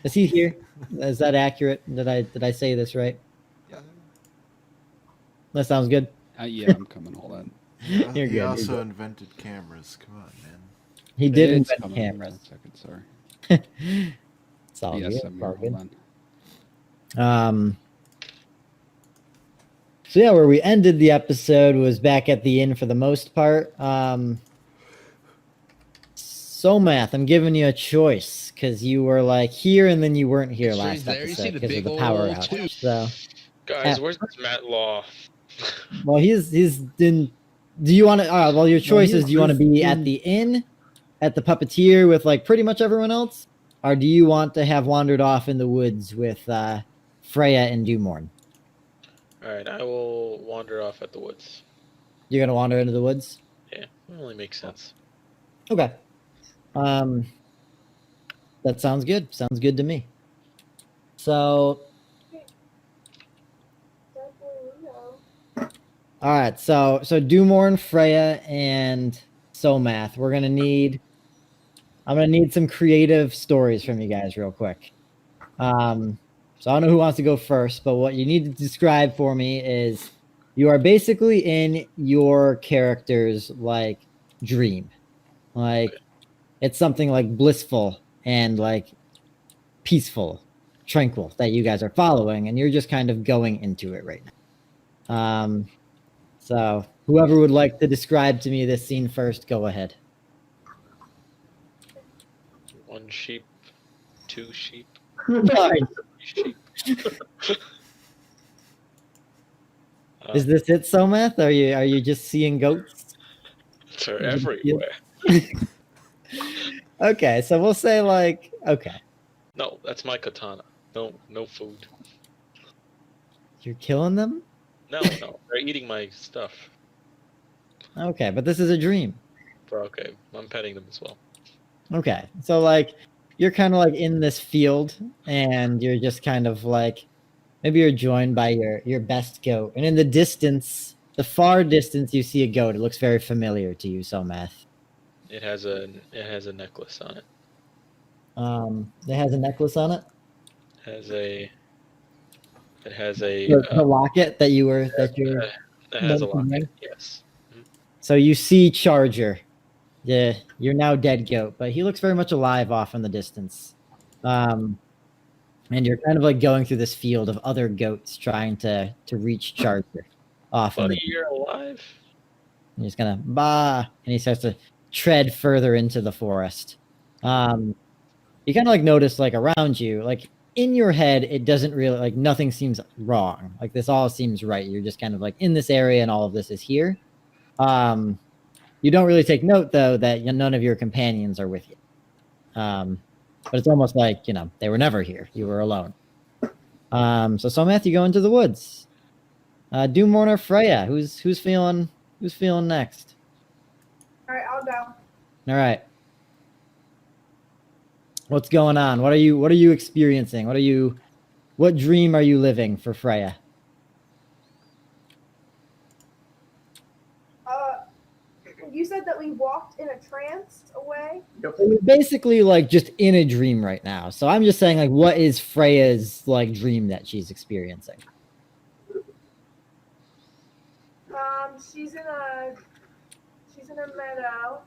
Is he here? Is that accurate? Did I say this right? Yeah. That sounds good. Yeah, I'm coming. Hold on. You're good. He You're also good. invented cameras. Come on, man. He did It's invent coming. cameras. 1 second, sorry. It's all Yes, good. I'm It's here. all Hold good. on. So yeah, where we ended the episode was back at the inn for the most part. So Math, I'm giving you a choice because you were like here and then you weren't here last episode because of the power outage. So, Guys, where's this Matt Law? well, he's in. Do you want to? Well, your choice is: do you want to be at the inn, at the puppeteer with like pretty much everyone else, or do you want to have wandered off in the woods with Freya and Dumorn? All right, I will wander off at the woods. You're gonna wander into the woods. Yeah, it only makes sense. Okay. That sounds good. Sounds good to me. So, all right. So Dumorn, Freya, and Somath. I'm gonna need some creative stories from you guys real quick. So I don't know who wants to go first, but what you need to describe for me is you are basically in your character's like dream. Like it's something like blissful and like peaceful, tranquil that you guys are following, and you're just kind of going into it right now. So whoever would like to describe to me this scene first, go ahead. 1 sheep, 2 sheep, Nice. 3 sheep. Is this it, Somath? Are you just seeing goats? They're everywhere. Okay, so we'll say like okay. No, that's my katana. No food. You're killing them? No, they're eating my stuff. Okay, but this is a dream. Okay, I'm petting them as well. Okay, so like you're kind of like in this field, and you're just kind of like maybe you're joined by your best goat, and in the distance, the far distance, you see a goat. It looks very familiar to you, Somath. It has a necklace on it. It has a necklace on it. It has a The locket that you're. It has a locket. Yes. So you see Charger. Yeah, you're now dead goat, but he looks very much alive off in the distance. And you're kind of like going through this field of other goats trying to reach Charger off. Buddy, you're alive. And he's gonna bah, and he starts to tread further into the forest. You kind of like notice like around you, like in your head, it doesn't really like nothing seems wrong. Like this all seems right. You're just kind of like in this area, and all of this is here. You don't really take note though that none of your companions are with you. But it's almost like they were never here. You were alone. So Somath, you go into the woods. Dumorn or Freya, who's feeling next? All right, I'll go. All right. What's going on? What are you experiencing? What dream are you living for Freya? You said that we walked in a trance away? You're basically like just in a dream right now. So I'm just saying like what is Freya's like dream that she's experiencing? She's in a meadow.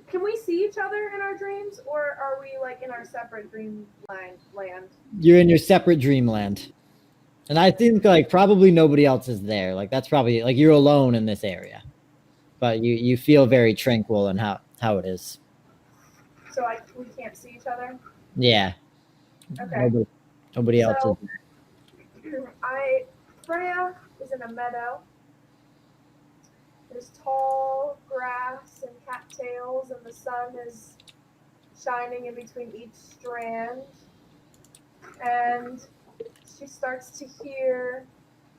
Can we see each other in our dreams, or are we like in our separate dream land? You're in your separate dreamland. And I think like probably nobody else is there. Like that's probably like you're alone in this area. But you feel very tranquil in how it is. So we can't see each other? Yeah. Okay. Nobody else is there. Freya is in a meadow. There's tall grass and cattails, and the sun is shining in between each strand. And she starts to hear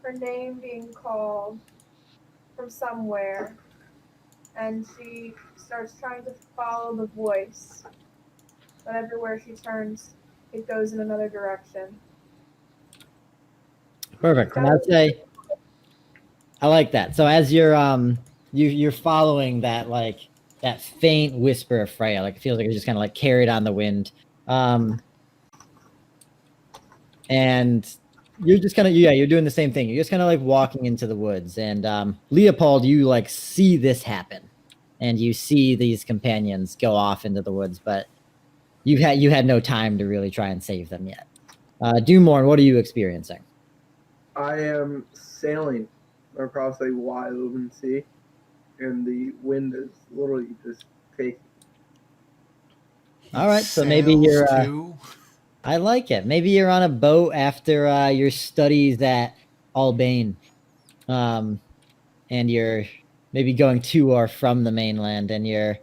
her name being called from somewhere. And she starts trying to follow the voice. But everywhere she turns, it goes in another direction. Perfect. And I'd say I like that. So as you're you're following that like that faint whisper of Freya, like it feels like it's just kind of like carried on the wind. and you're just kind of you're doing the same thing. You're just kind of like walking into the woods, and Leopold, you like see this happen, and you see these companions go off into the woods, but you had no time to really try and save them yet. Dumorn, what are you experiencing? I am sailing across a wide open sea, and the wind is literally just taking. All right, so maybe you're. Too? I like it. Maybe you're on a boat after your studies at Albane, and you're maybe going to or from the mainland, and you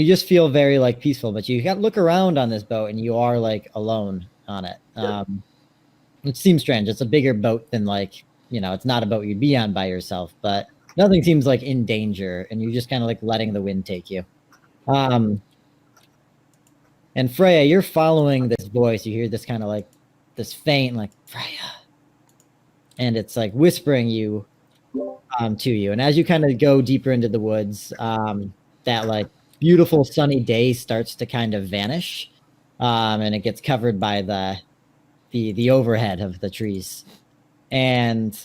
just feel very like peaceful. But you got to look around on this boat, and you are like alone on it. It seems strange. It's a bigger boat than it's not a boat you'd be on by yourself, but nothing seems like in danger, and you're just kind of like letting the wind take you. And Freya, you're following this voice. You hear this kind of like this faint, like Freya, and it's like whispering you to you. And as you kind of go deeper into the woods, that like beautiful sunny day starts to kind of vanish, and it gets covered by the overhead of the trees. And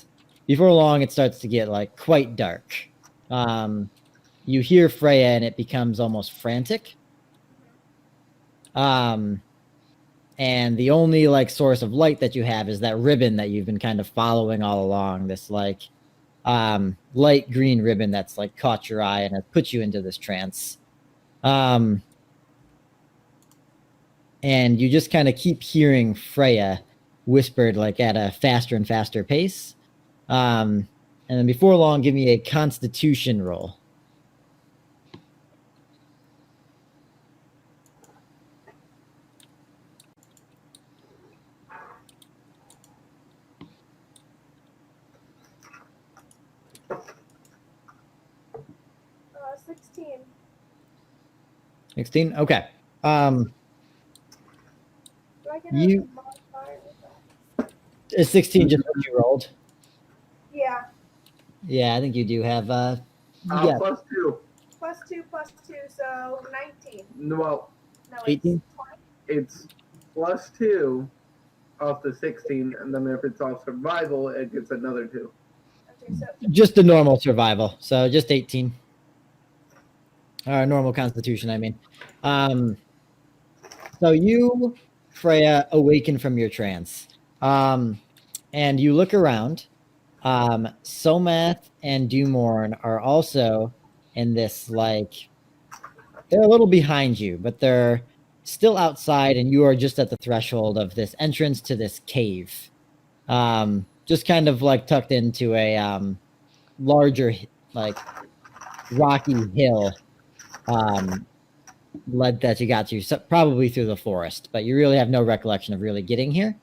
before long, it starts to get like quite dark. You hear Freya, and it becomes almost frantic. And the only like source of light that you have is that ribbon that you've been kind of following all along, this like light green ribbon that's like caught your eye and has put you into this trance. And you just kind of keep hearing Freya whispered like at a faster and faster pace. And then before long, give me a Constitution roll. Uh, 16. 16? Okay. Do I get You- a modifier with that? Is 16 just what you rolled? Yeah. Yeah, I think you do have yeah, Plus 2. Plus 2, so 19. Well, No, 18? it's 20. it's plus 2 off the 16, and then if it's off survival, it gets another 2. Okay, so just a normal survival. So just 18. Or normal constitution, I mean. So you, Freya, awaken from your trance. And you look around. Somath and Dumorn are also in this, like, they're a little behind you, but they're still outside, and you are just at the threshold of this entrance to this cave. Just kind of like tucked into a larger, like, rocky hill led that you got to, so probably through the forest, but you really have no recollection of really getting here.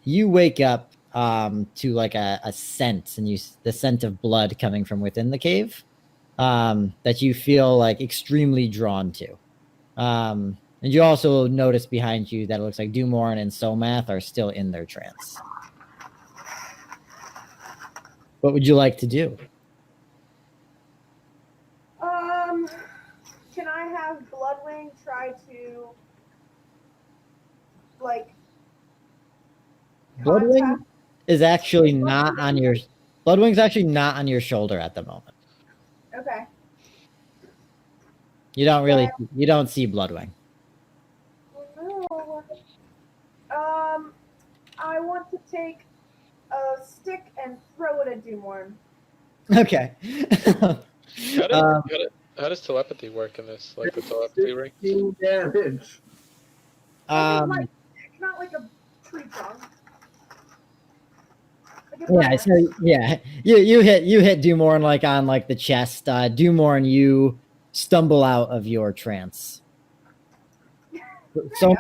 You wake up to like a scent, and the scent of blood coming from within the cave that you feel like extremely drawn to. And you also notice behind you that it looks like Dumorn and Somath are still in their trance. What would you like to do? Can I have Bloodwing try to, like, Bloodwing contact- is actually not on your... Bloodwing's actually not on your shoulder at the moment. Okay. You don't really... You don't see Bloodwing. Oh, no. I want to take a stick and throw it at Dumorn. Okay. How does telepathy work in this? Like the telepathy ring? 16 damage. Like, not like a tree trunk. Like a Yeah, branch. so yeah, you hit Dumorn like on like the chest. Dumorn, you stumble out of your trance. So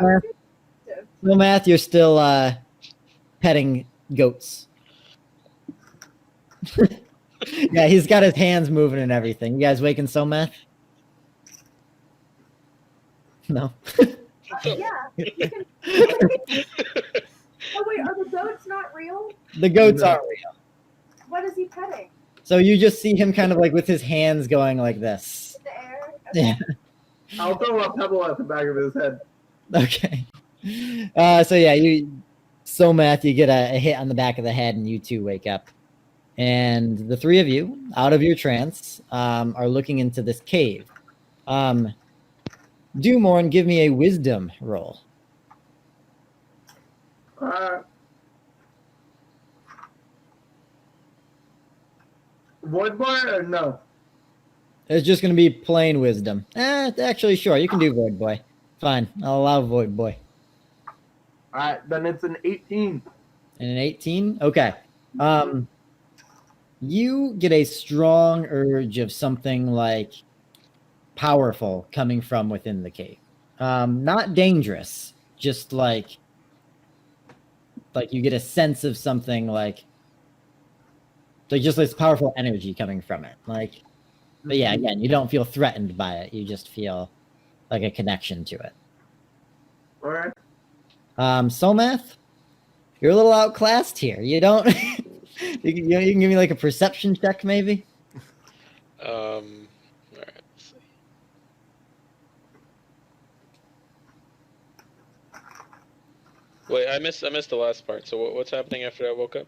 Math, you're still petting goats. Yeah, he's got his hands moving and everything. You guys waking Somath? No. Yeah. You can... Oh wait, are the goats not real? The goats No. are real. What is he petting? So you just see him kind of like with his hands going like this. In the air? Yeah. I'll throw a pebble at the back of his head. Okay. So yeah, Math, you get a hit on the back of the head, and you two wake up. And the three of you, out of your trance, are looking into this cave. Dumorn, give me a wisdom roll. Void boy or no? It's just going to be plain wisdom. Actually, sure, you can do Void Boy. Fine, I'll allow Void Boy. All right, then it's an 18. And an 18? Okay. You get a strong urge of something like powerful coming from within the cave. Not dangerous, just like you get a sense of something like just this powerful energy coming from it. But yeah, again, you don't feel threatened by it. You just feel like a connection to it. All right. Somath, you're a little outclassed here. You don't. you can give me like a perception check, maybe. All right. Let's see. Wait, I missed the last part. So what's happening after I woke up?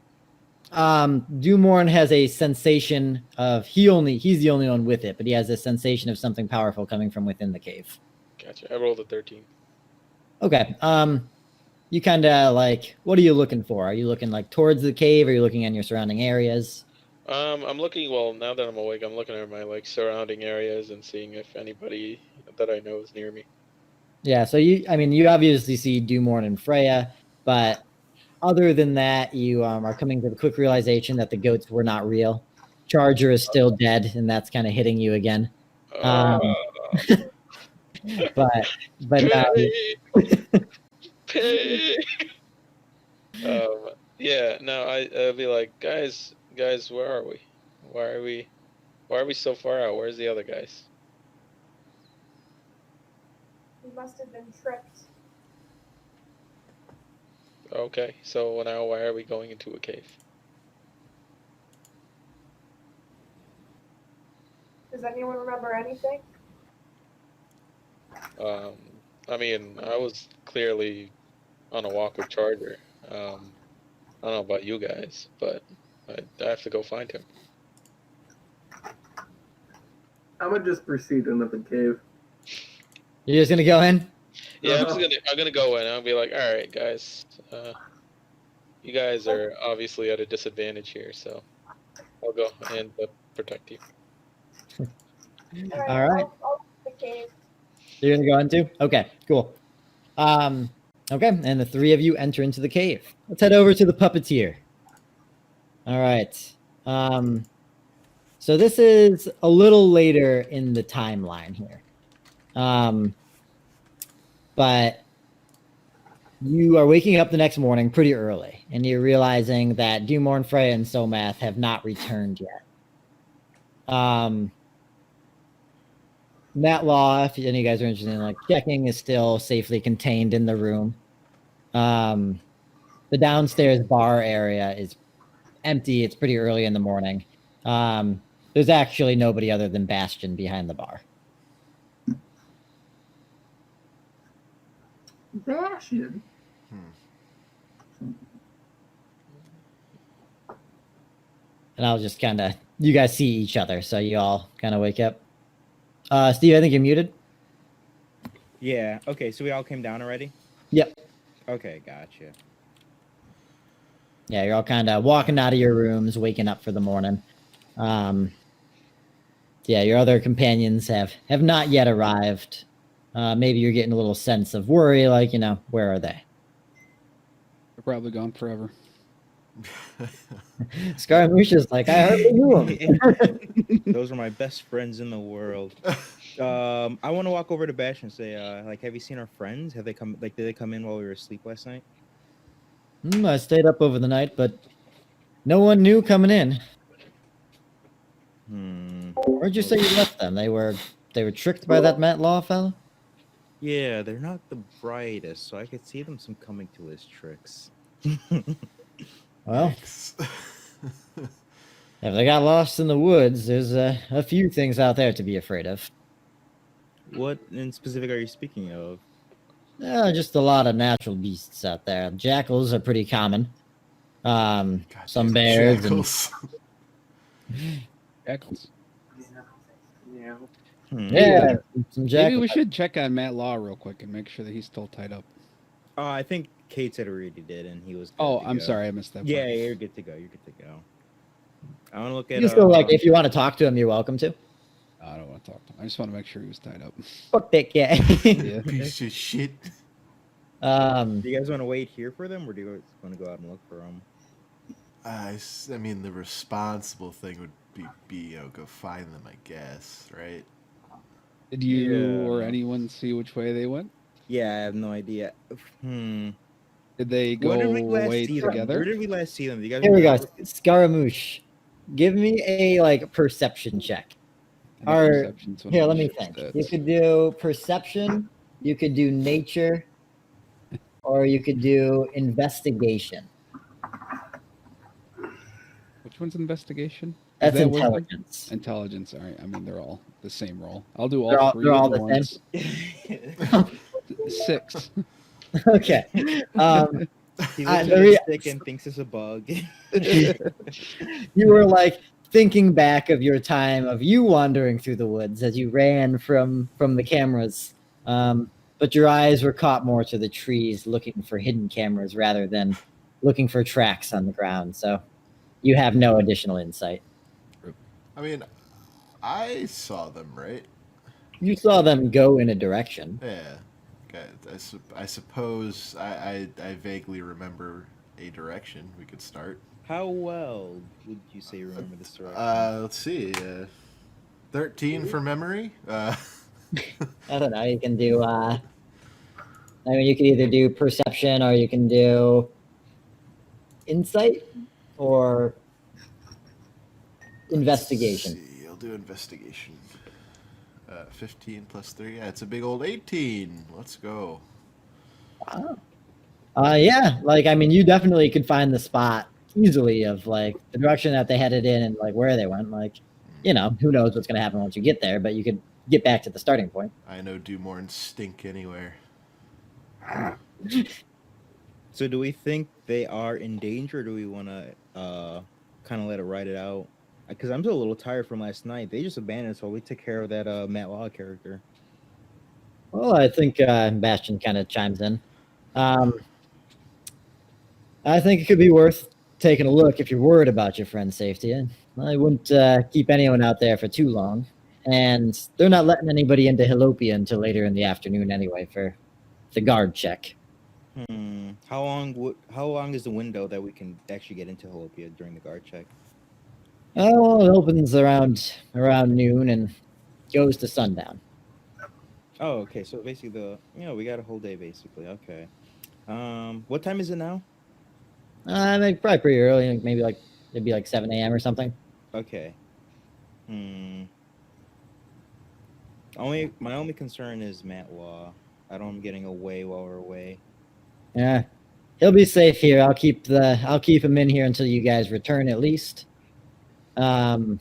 Dumorn has a sensation of he's the only one with it, but he has a sensation of something powerful coming from within the cave. Gotcha. I rolled a 13. Okay. You kind of what are you looking for? Are you looking towards the cave? Or are you looking in your surrounding areas? I'm looking. Well, now that I'm awake, I'm looking at my surrounding areas and seeing if anybody that I know is near me. Yeah. So you obviously see Dumorn and Freya, but other than that, you are coming to the quick realization that the goats were not real. Charger is still dead, and that's kind of hitting you again. But now. Yeah. No, I'd be like, guys, where are we? Why are we so far out? Where's the other guys? We must have been tricked. Okay, so now why are we going into a cave? Does anyone remember anything? I mean, I was clearly on a walk with Charger. I don't know about you guys, but I have to go find him. I'm gonna just proceed into the cave. You're just gonna go in? Yeah, I'm gonna go in. I'll be like, all right, guys, you guys are obviously at a disadvantage here, so I'll go and protect you. All right. I'll the cave. You're gonna go into? Okay, cool. Okay, and the three of you enter into the cave. Let's head over to the puppeteer. All right. So this is a little later in the timeline here. But you are waking up the next morning pretty early, and you're realizing that Dumorn, Freya, and Somath have not returned yet. That law, if any of you guys are interested in checking, is still safely contained in the room. The downstairs bar area is empty. It's pretty early in the morning. There's actually nobody other than Bastion behind the bar. Bastion. And I'll just you guys see each other, so you all kind of wake up. Steve, I think you're muted. Yeah. Okay. So we all came down already? Yep. Okay. Gotcha. Yeah, you're all kind of walking out of your rooms, waking up for the morning. Yeah, your other companions have not yet arrived. Maybe you're getting a little sense of worry, where are they? They're probably gone forever. Scaramouche is I hardly knew him. Those are my best friends in the world. I want to walk over to Bash and say, have you seen our friends? Have they come? Did they come in while we were asleep last night? I stayed up over the night, but no one knew coming in. Where'd you say you left them? They were tricked by that Matt Law fellow? Yeah, they're not the brightest, so I could see them coming to his tricks. Well, if they got lost in the woods, there's a few things out there to be afraid of. What in specific are you speaking of? Just a lot of natural beasts out there. Jackals are pretty common. Some Goddamn bears and jackals. Jackals. Yeah. yeah, some Maybe jackals. we should check on Matt Law real quick and make sure that he's still tied up. I think Kate said already did, and he was. Good Oh, to I'm go. sorry, I missed that. Yeah, part. you're good to go. You're good to go. I want to look at. You still like if you want to talk to him, you're welcome to. I don't want to talk to him. I just want to make sure he was tied up. Fuck that guy. Yeah. Piece of shit. Do you guys want to wait here for them, or do you guys want to go out and look for them? I mean, the responsible thing would be go find them, I guess, right? Did you Yeah. or anyone see which way they went? Yeah, I have no idea. Did they go Where did we last away see them? together? Where did we last see them? Do you guys Here we go. remember? Scaramouche. Give me a like perception check. I think Or- perception's one Here, of let the me shit think. stats. You could do perception, you could do nature, or you could do investigation. Which one's investigation? Is That's that wisdom? intelligence. Intelligence. All right. I mean, they're all the same roll. I'll do all They're all- three. they're at all the once. same? 6. Okay. He I- looks the at rea- his stick and thinks it's a bug. You were like thinking back of your time of you wandering through the woods as you ran from the cameras. But your eyes were caught more to the trees looking for hidden cameras rather than looking for tracks on the ground. So you have no additional insight. I mean, I saw them, right? You saw them go in a direction. Yeah. Okay, I suppose I vaguely remember a direction we could start. How well would you say you remember this direction? Let's see. 13 for memory. I don't know. You can do. I mean, you could either do perception or you can do insight or investigation. Let's see, I'll do investigation. 15 plus 3. Yeah, it's a big old 18. Let's go. Wow. Yeah. Like, I mean, you definitely could find the spot easily of like the direction that they headed in and like where they went. Like, you know, who knows what's going to happen once you get there, but you could get back to the starting point. I know do more and stink anywhere. So do we think they are in danger, or do we want to kind of let it ride it out? Because I'm still a little tired from last night. They just abandoned us while we took care of that Matt Law character. Well, I think Bastion kind of chimes in. I think it could be worth taking a look if you're worried about your friend's safety. I wouldn't keep anyone out there for too long. And they're not letting anybody into Hilopia until later in the afternoon anyway for the guard check. How long is the window that we can actually get into Holopia during the guard check? Oh, it opens around noon and goes to sundown. Oh, okay. So basically, we got a whole day basically. Okay. What time is it now? Probably pretty early. Maybe like it'd be like 7 a.m. or something. Okay. My only concern is Matt Law. I don't want him getting away while we're away. Yeah, he'll be safe here. I'll keep him in here until you guys return at least. When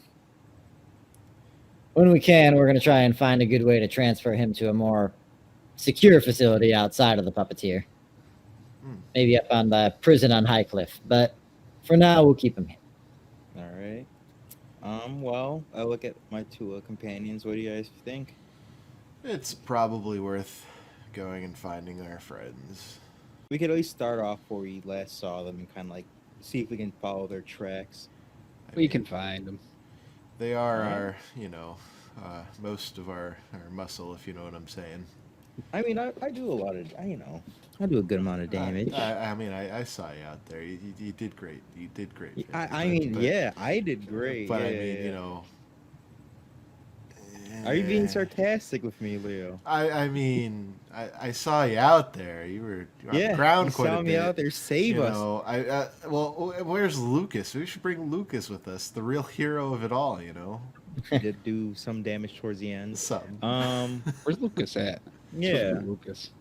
we can, we're gonna try and find a good way to transfer him to a more secure facility outside of the puppeteer. Maybe up on the prison on High Cliff. But for now, we'll keep him here. All right. Well, I look at my two companions. What do you guys think? It's probably worth going and finding our friends. We could at least start off where we last saw them and kind of like see if we can follow their tracks. We can find them. They are our, most of our muscle, if you know what I'm saying. I mean, I do a lot of, I do a good amount of damage. I saw you out there. You did great. You did great. I mean, I did great. But yeah, I mean, yeah. Are you being sarcastic with me, Leo? I mean, I saw you out there. You were on the Yeah, ground you quite saw a me bit. out there. Save us. Well, where's Lucas? We should bring Lucas with us, the real hero of it all. Did do some damage towards the end. Some. Where's Lucas at? Yeah. Lucas.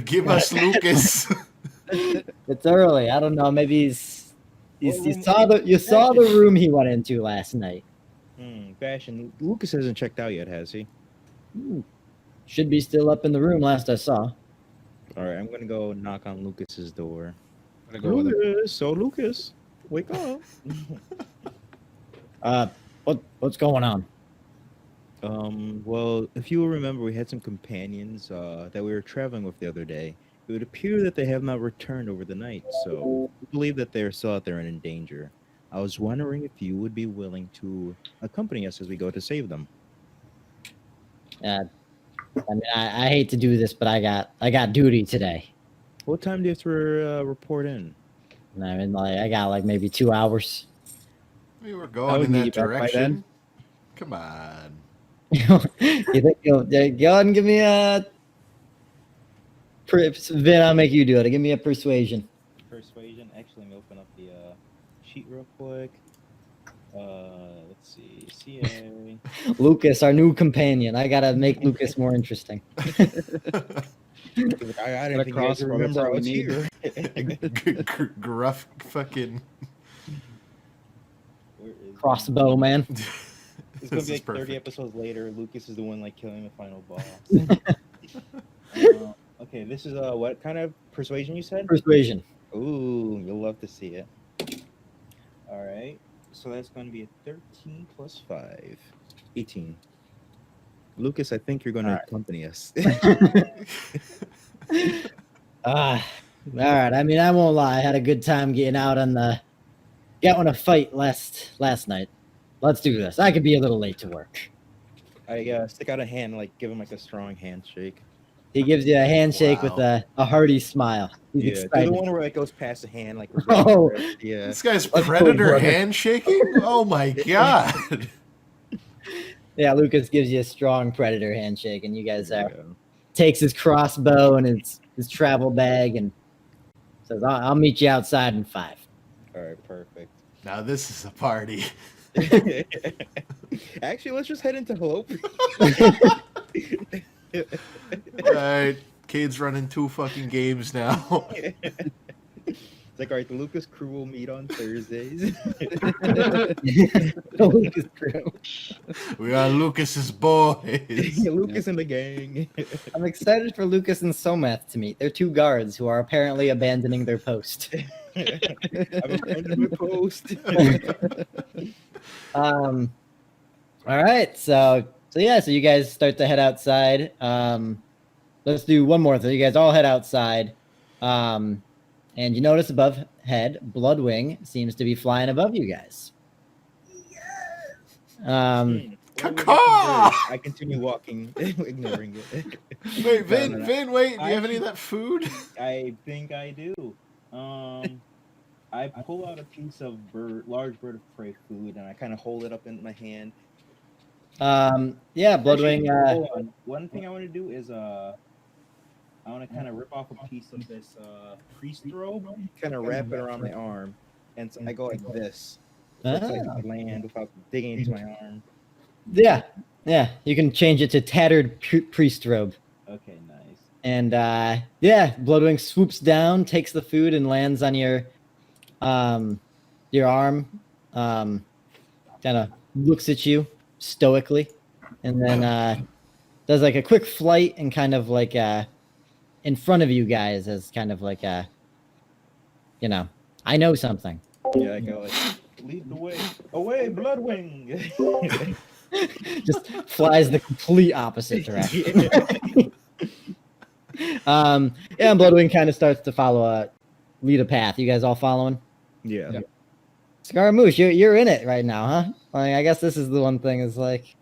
Give us Lucas. It's early. I don't know. Maybe you saw the room he went into last night. Fashion. Lucas hasn't checked out yet, has he? Should be still up in the room last I saw. All right, I'm gonna go knock on Lucas's door. I'm gonna go with him. Lucas, wake up. What's going on? Well, if you will remember, we had some companions that we were traveling with the other day. It would appear that they have not returned over the night, so we believe that they're still out there and in danger. I was wondering if you would be willing to accompany us as we go to save them. I mean, I hate to do this, but I got duty today. What time do you have to report in? I mean, like I got like maybe 2 hours. We were I going would in that meet you back by then. direction. Come on. You think you'll go ahead and give me a Vin? I'll make you do it. Give me a persuasion. Persuasion. Actually, let me open up the sheet real quick. Let's see. CA. Lucas, our new companion. I gotta make Lucas more interesting. I didn't think you guys crossbow, remember I that's all we was need. here. Gruff fucking. Where is Crossbow man. It's gonna This be is like 30 perfect. episodes later. Lucas is the one like killing the final boss. Okay, this is what kind of persuasion you said? Persuasion. Ooh, you'll love to see it. All right, so that's going to be a 13 plus 5, 18. Lucas, I think you're going to accompany us. All right. I mean, I won't lie. I had a good time getting out on got in a fight last night. Let's do this. I could be a little late to work. I stick out a hand, like give him like a strong handshake. He gives you a handshake with Wow. a hearty smile. He's Yeah, do excited. the one where it goes past the hand, like Oh. yeah. This guy's Let's go, predator brother. handshaking? Oh my god. Yeah, Lucas gives you a strong predator handshake, and you guys Yeah. takes his crossbow and his travel bag and says, I'll meet you outside in 5. All right, perfect. Now this is a party. Actually, let's just head into Hope. Alright. Cade's running 2 fucking games now. It's like, all right, the Lucas crew will meet on Thursdays. Lucas crew. We are Lucas's boys. Lucas and the gang. I'm excited for Lucas and Somath to meet. They're 2 guards who are apparently abandoning their post. I've abandoned my post. All right, so you guys start to head outside. Let's do one more thing. You guys all head outside, and you notice above head, Bloodwing seems to be flying above you guys. Caw-caw! I continue walking, ignoring it. Wait, Vin, No. Vin, wait. Do you have any of that food? I think I do. I pull out a piece of large bird of prey food, and I kind of hold it up in my hand. Yeah, Bloodwing. Actually, hold on. One thing I want to do is I want to kind of rip off a piece of this priest robe, kind of wrap it around my arm, and so I go like this. So it's like I land without digging into my arm. Yeah. You can change it to tattered priest robe. Okay, nice. And Bloodwing swoops down, takes the food, and lands on your arm. Kind of looks at you stoically, and then does like a quick flight and kind of like in front of you guys as kind of like I know something. Yeah, I go like, lead the way, away, Bloodwing. Just flies the complete opposite direction. And Bloodwing kind of starts to lead a path. You guys all following? Yeah. Scaramouche, you're in it right now, huh? Like, I guess this is the one thing is like,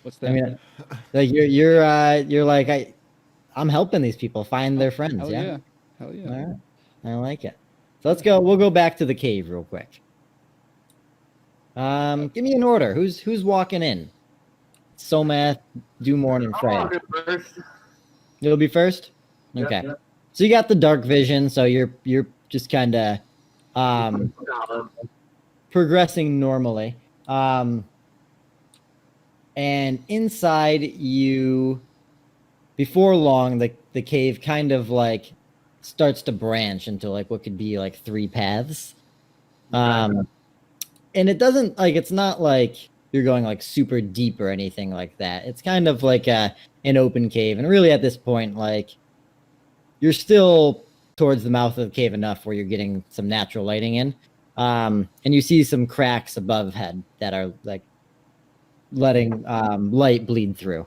What's that? I mean, like you're like I'm helping these people find their friends. Hell yeah? yeah. Hell yeah. All right. I like it. So let's go. We'll go back to the cave real quick. Give me an order. Who's walking in? Somath, Dumorn, and Freya. You'll be first. Okay. Yep. So you got the dark vision. So you're just kind of progressing normally. And inside you, before long, the cave kind of like starts to branch into like what could be like 3 paths. And it doesn't like, it's not like you're going like super deep or anything like that. It's kind of like an open cave. And really at this point, like you're still towards the mouth of the cave enough where you're getting some natural lighting in. And you see some cracks above head that are like letting light bleed through.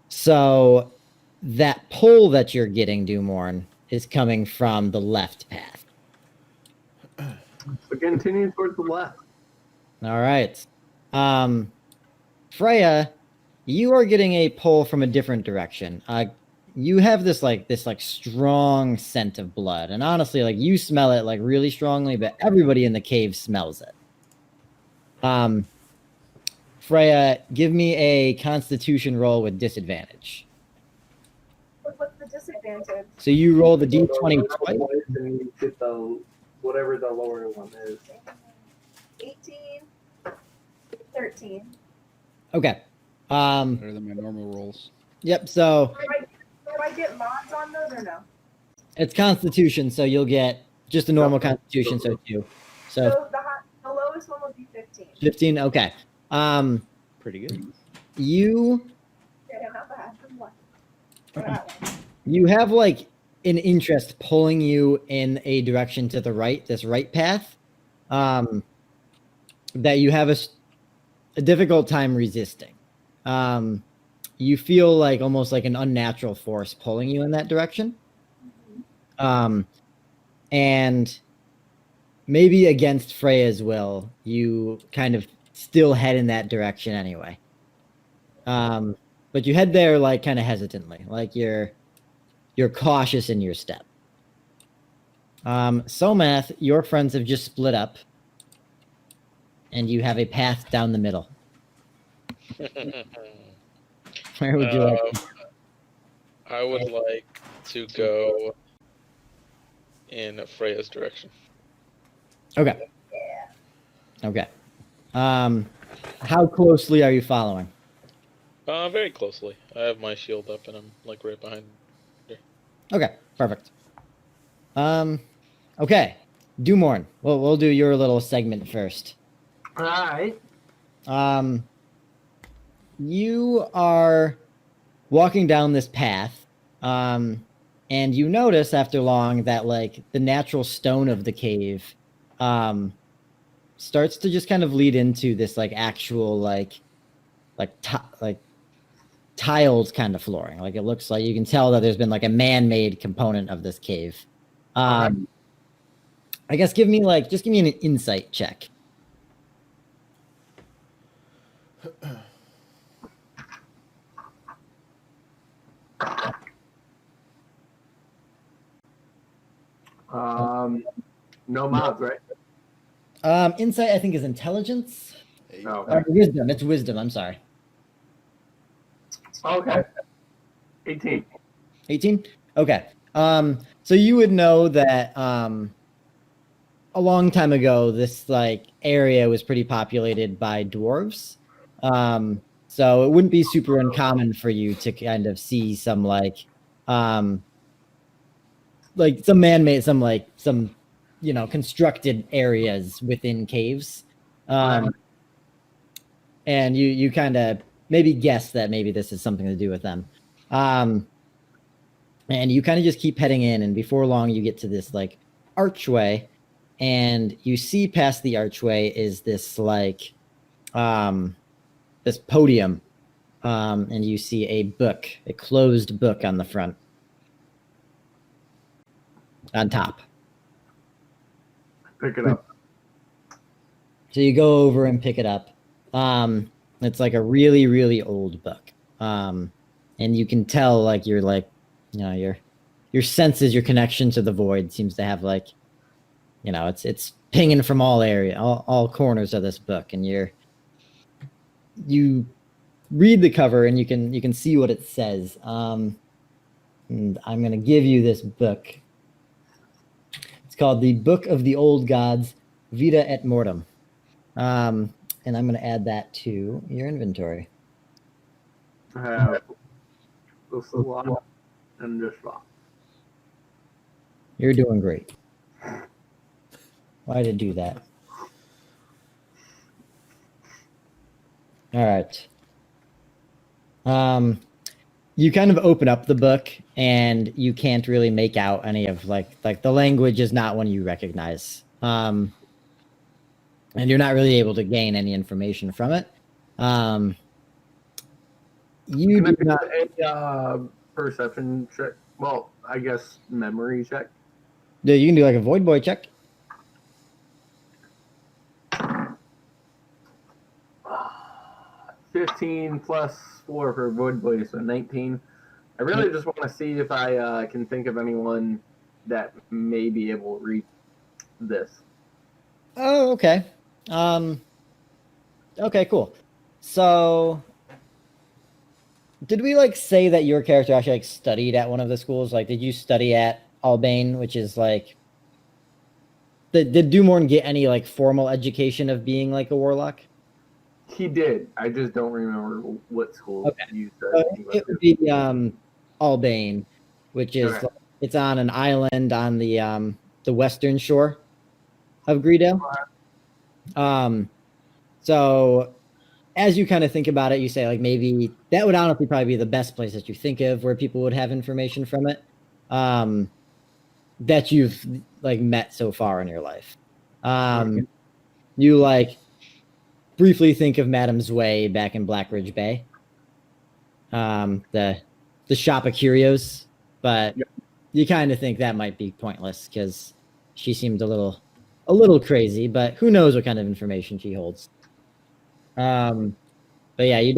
So that pull that you're getting, Dumorn, is coming from the left path. So continue towards the left. All right. Freya, you are getting a pull from a different direction. You have this strong scent of blood, and honestly, like you smell it like really strongly, but everybody in the cave smells it. Freya, give me a Constitution roll with disadvantage. What's the disadvantage? So you roll the d20 twice. And you get the whatever the lower one is. 18, 13. Okay. Better than my normal rolls. Yep. So Do I get mods on those or no? it's Constitution, so you'll get just a normal Constitution, so 2. So So the lowest one would be 15. 15. Okay. Pretty good. You Yeah, not bad. What? That one. you have like an interest pulling you in a direction to the right, this right path, that you have a difficult time resisting. You feel like almost like an unnatural force pulling you in that direction. And maybe against Freya's will, you kind of still head in that direction anyway. But you head there like kind of hesitantly, like you're cautious in your step. Somath, your friends have just split up, and you have a path down the middle. Where would you like? I would like to go in Freya's direction. Okay. Okay. How closely are you following? Very closely. I have my shield up, and I'm like right behind. Okay, perfect. Okay, Dumorn. We'll do your little segment first. All right. You are walking down this path, and you notice after long that like the natural stone of the cave, starts to just kind of lead into this like actual like tiled kind of flooring. Like it looks like you can tell that there's been like a man-made component of this cave. I guess give me an insight check. No mods, right? Insight I think is intelligence. No. Wisdom. It's wisdom. I'm sorry. Okay. 18. 18? Okay. So you would know that a long time ago, this like area was pretty populated by dwarves. So it wouldn't be super uncommon for you to kind of see some like some man-made, some constructed areas within caves. And you kind of maybe guess that maybe this is something to do with them. And you kind of just keep heading in, and before long you get to this like archway, and you see past the archway is this like this podium, and you see a book, a closed book on the front, on top. Pick it up. So you go over and pick it up. It's like a really, really old book. And you can tell like you're like, your senses, your connection to the void seems to have like, it's pinging from all corners of this book, and you read the cover and you can see what it says. And I'm gonna give you this book. It's called The Book of the Old Gods, Vita et Mortem. And I'm gonna add that to your inventory. I have this a lot and just rock. You're doing great. Why did I do that? All right. you kind of open up the book and you can't really make out any of like the language is not one you recognize. And you're not really able to gain any information from it. You Can I do do not. a perception check? Well, I guess memory check. Yeah, you can do like a void boy check. 15 plus 4 for Void Boy, so 19. I really just want to see if I can think of anyone that may be able to read this. Oh, okay. Okay, cool. So, did we like say that your character actually like studied at one of the schools? Like, did you study at Albane, which is like, did Dumorn get any like formal education of being like a warlock? He did. I just don't remember what school Okay. you So said. he went it would to. be Albane, which is Okay. it's on an island on the western shore of Greedale. So as you kind of think about it, you say like maybe that would honestly probably be the best place that you think of where people would have information from it that you've like met so far in your life. You like briefly think of Madam's Way back in Blackridge Bay, the shop of curios, but you kind of think that might be pointless because she seemed a little crazy, but who knows what kind of information she holds. But yeah, you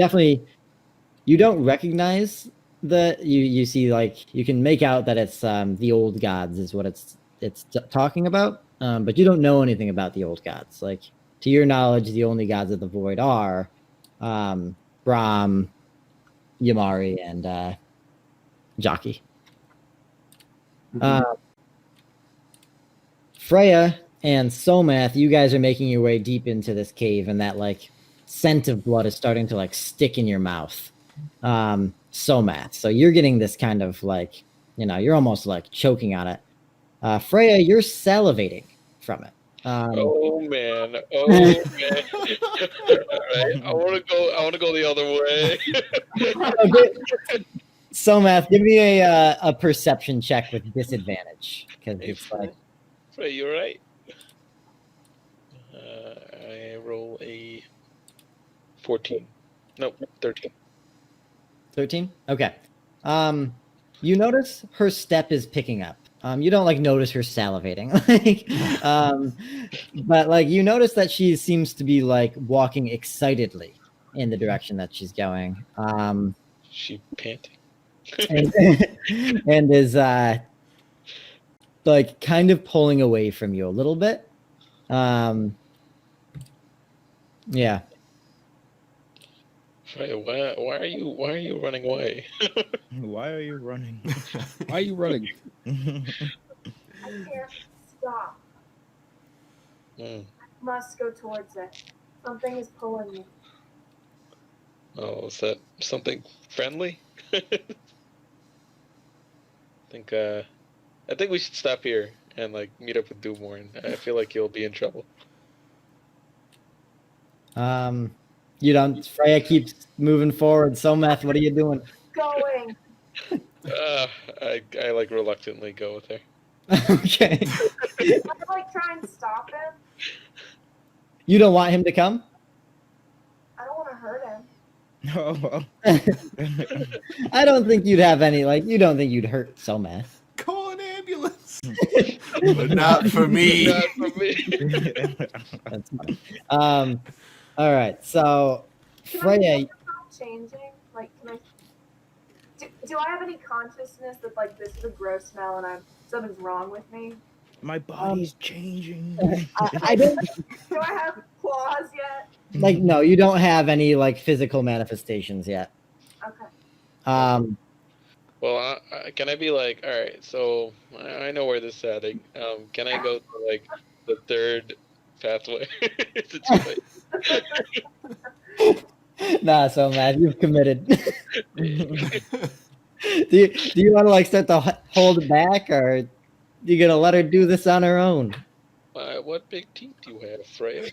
don't recognize you see like you can make out that it's the old gods is what it's talking about, but you don't know anything about the old gods. Like to your knowledge, the only gods of the void are Brahm, Yamari, and Jockey. Freya and Somath, you guys are making your way deep into this cave, and that like scent of blood is starting to like stick in your mouth. Somath, so you're getting this kind of like, you're almost like choking on it. Freya, you're salivating from it. Oh man! Oh man! All right, I want to go the other way. Somath, give me a perception check with disadvantage because Hey, it's like Frey, you right? I roll a 14. Nope, 13. 13. Okay. You notice her step is picking up. You don't like notice her salivating, but like you notice that she seems to be like walking excitedly in the direction that she's going. She panting. and is like kind of pulling away from you a little bit. Yeah. Frey, why are you running away? Why are you running? Why are you running? I can't stop. Hmm. Must go towards it. Something is pulling me. Oh, is that something friendly? I think we should stop here and like meet up with Dumorn. I feel like you'll be in trouble. You don't. Freya keeps moving forward. Somath, what are you doing? Going. I like reluctantly go with her. Okay. I like try and stop him. You don't want him to come? I don't want to hurt him. Oh, I don't think you'd have any, like, you don't think you'd hurt Somath. Call an ambulance. But not for me. Not for me. That's fine. All right, so Can Freya, I stop changing? Like, can I? Do I have any consciousness that like this is a gross smell and something's wrong with me? my body's changing. I don't Do I have claws yet? like. No, you don't have any like physical manifestations yet. Okay. Well, can I be like, all right? So I know where this is heading. Can I go to like the third pathway? Is it too late? Nah, Somath, you've committed. do you want to like start to hold it back, or you gonna let her do this on her own? What big teeth do you have, Freya?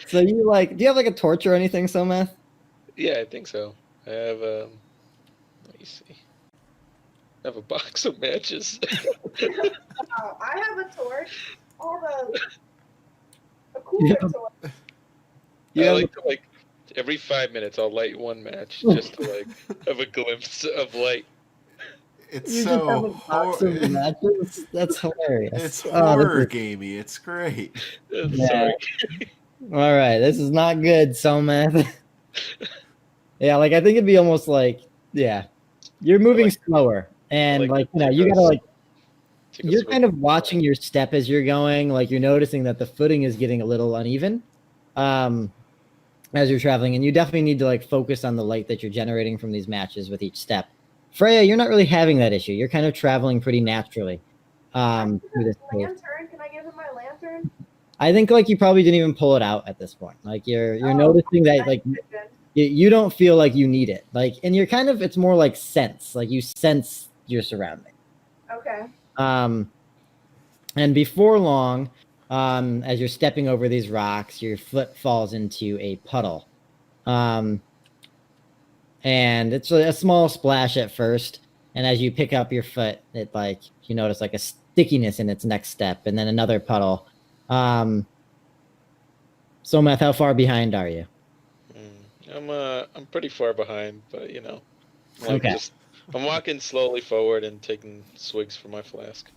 So you like? Do you have like a torch or anything, Somath? Yeah, I think so. I have let me see. I have a box of matches. Oh, I have a torch. I have a cooler torch. You I have like to every 5 minutes I'll light one match just to have a glimpse of light. It's You just have so a box of matches? That's hilarious. It's Oh, horror this gamey. It's great. Yeah. Sorry. All right, this is not good, so man. Yeah, like I think it'd be almost like, yeah, you're moving slower, and like you know, take you a gotta like, take a you're swig kind of of watching your step as you're going, like you're noticing that the footing is getting a little uneven, as you're traveling, and you definitely need to like focus on the light that you're generating from these matches with each step. Freya, you're not really having that issue. You're kind of traveling pretty naturally. Through this cave. Lantern. Can I give him my lantern? I think like you probably didn't even pull it out at this point. Like you're noticing that like you don't feel like you need it. Like, and you're kind of, it's more like sense. Like you sense your surroundings. Okay. And before long, as you're stepping over these rocks, your foot falls into a puddle. And it's a small splash at first. And as you pick up your foot, it like, you notice like a stickiness in its next step, and then another puddle. So Matt, how far behind are you? I'm pretty far behind, but you know, Okay. I'm walking slowly forward and taking swigs from my flask.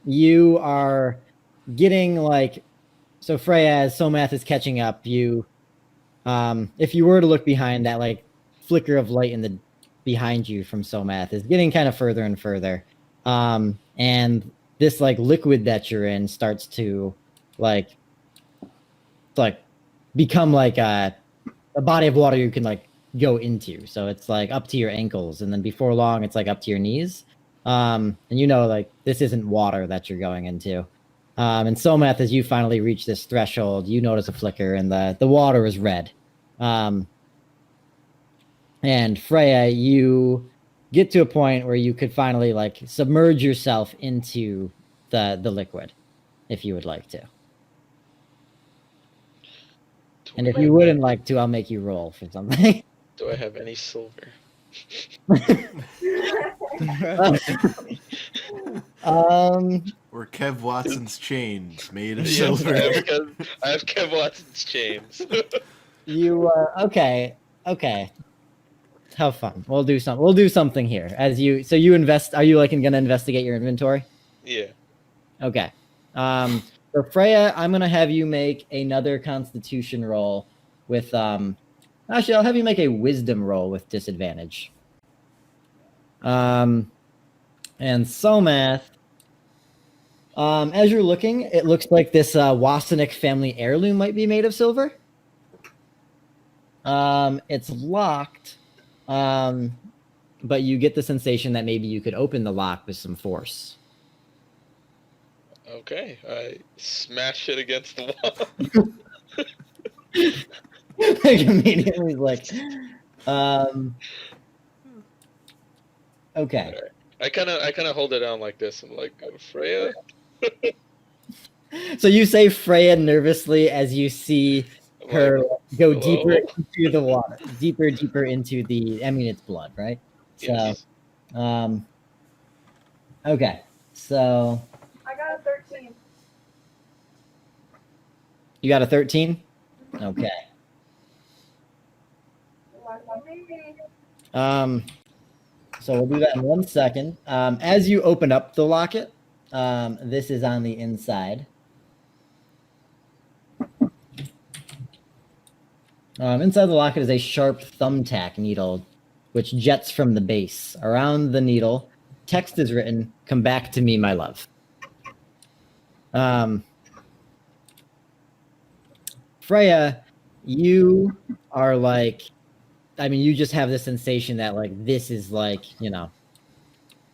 You are getting like, so Freya, as Somath is catching up, you, if you were to look behind, that like flicker of light in the behind you from Somath is getting kind of further and further. And this like liquid that you're in starts to like become like a body of water you can like go into. So it's like up to your ankles, and then before long it's like up to your knees. And you know, like this isn't water that you're going into. And Somath, as you finally reach this threshold, you notice a flicker, and the water is red. And Freya, you get to a point where you could finally like submerge yourself into the liquid, if you would like to. And if you wouldn't like to, I'll make you roll for something. Do I have any silver? Or Kev Watson's chains made of Yes, silver. I have Kev Watson's chains. You okay. Have fun. We'll do something here. As you invest, are you like gonna investigate your inventory? Yeah. Okay. So Freya, I'm gonna have you make another Constitution roll with actually I'll have you make a Wisdom roll with disadvantage. And Somath, as you're looking, it looks like this Wasenick family heirloom might be made of silver. It's locked, but you get the sensation that maybe you could open the lock with some force. Okay. I smash it against the wall. Like immediately like okay. I kind of hold it down like this. I'm like, Freya. So you say Freya nervously as you see her go hello? deeper into the water, deeper into the, I mean, it's blood, right? Yes. So, okay. So I got a 13. you got a 13? Okay. Lucky me. So we'll do that in 1 second. As you open up the locket, this is on the inside. Inside the locket is a sharp thumbtack needle, which jets from the base. Around the needle, text is written, "Come back to me, my love." Freya, you are like, I mean, you just have the sensation that like this is like, you know,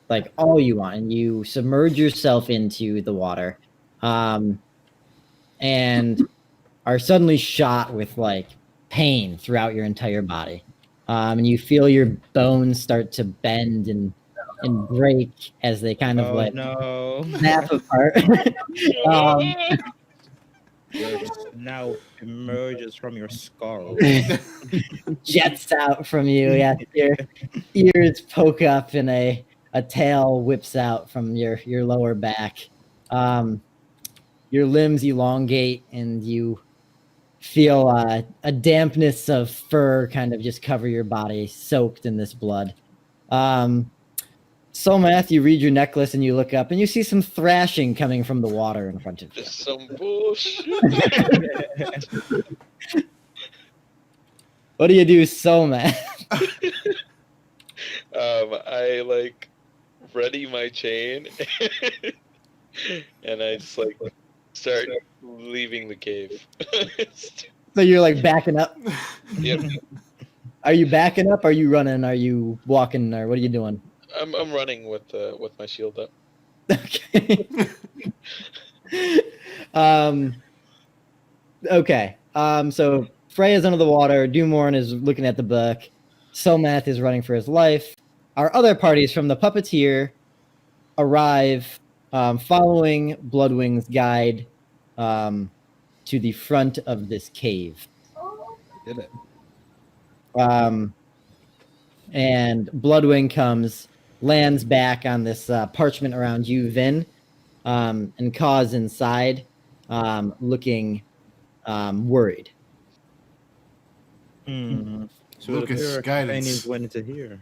like all you want, and you submerge yourself into the water, and are suddenly shot with like pain throughout your entire body, and you feel your bones start to bend and break as they kind of Oh like no. snap apart. Your snout emerges from your skull. Jets out from you. Yeah, your ears poke up and a tail whips out from your lower back. Your limbs elongate and you feel a dampness of fur kind of just cover your body, soaked in this blood. So, Math, you read your necklace and you look up and you see some thrashing coming from the water in front of you. Just some bullshit. What do you do, So Math? I like ready my chain, and I just like start leaving the cave. So you're like backing up. Yep. Are you backing up? Are you running? Are you walking? Or what are you doing? I'm running with my shield up. Okay. Okay. So Freya's under the water. Doomorn is looking at the book. Somath is running for his life. Our other parties from the Puppeteer arrive, following Bloodwing's guide, to the front of this cave. Did it. And Bloodwing comes, lands back on this parchment around you, Vin, and Kaz inside, looking worried. So Lucas, the pair of guidance. companions went into here.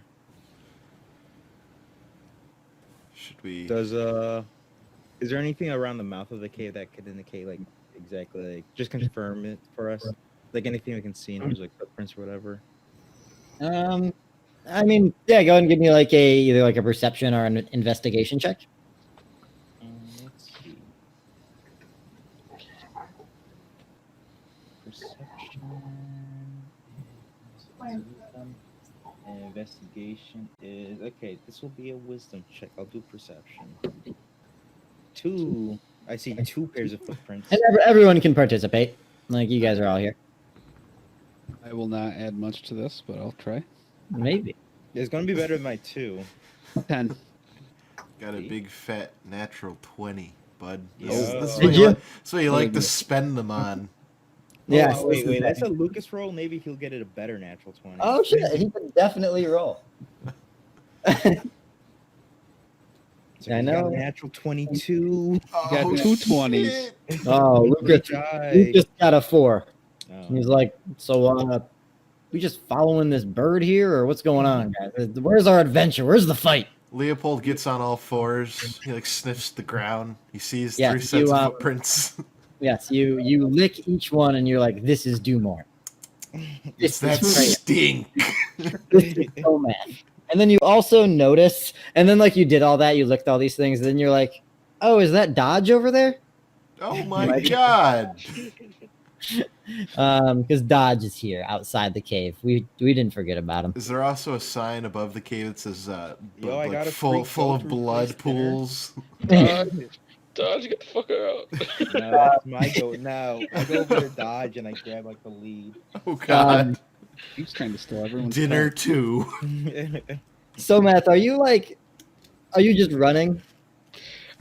Should we? Does is there anything around the mouth of the cave that could indicate like exactly like just confirm it for us? Like anything we can see in terms of like footprints or whatever. I mean, yeah, go ahead and give me like either like a perception or an investigation check. Let's see. Perception. Investigation is okay. This will be a wisdom check. I'll do perception. 2. I see 2 pairs of footprints. And everyone can participate. Like, you guys are all here. I will not add much to this, but I'll try. Maybe. It's gonna be better than my 2. 10. Got a big fat natural 20, bud. Yo. This is Did what you? that's what you like to spend them on. Yeah. Oh, wait. That's a Lucas roll. Maybe he'll get it a better natural 20. Oh, shit. He can definitely roll. So I he's got know. a natural 22. Oh, got 2 20s. shit. Oh, Good Lucas guy. just got a 4. Oh. He's like, so, we just following this bird here, or what's going on, guys? Where's our adventure? Where's the fight? Leopold gets on all fours. He like sniffs the ground. He sees Yeah, 3 sets you, of footprints. Yes, you lick each one, and you're like, this is Dumore. It's that Freya. stink. This is so mad. And then you also notice, and then like you did all that, you licked all these things, and then you're like, oh, is that Dodge over there? Oh my god. Because Dodge is here outside the cave. We didn't forget about him. Is there also a sign above the cave that says Yo, I like got a full free of go-to blood place dinner. pools? Dodge, get the fuck out. No, that's my go. No, I go over to Dodge and I grab like the lead. Oh god. He's trying to steal everyone's Dinner car. 2. So, Matt, are you just running?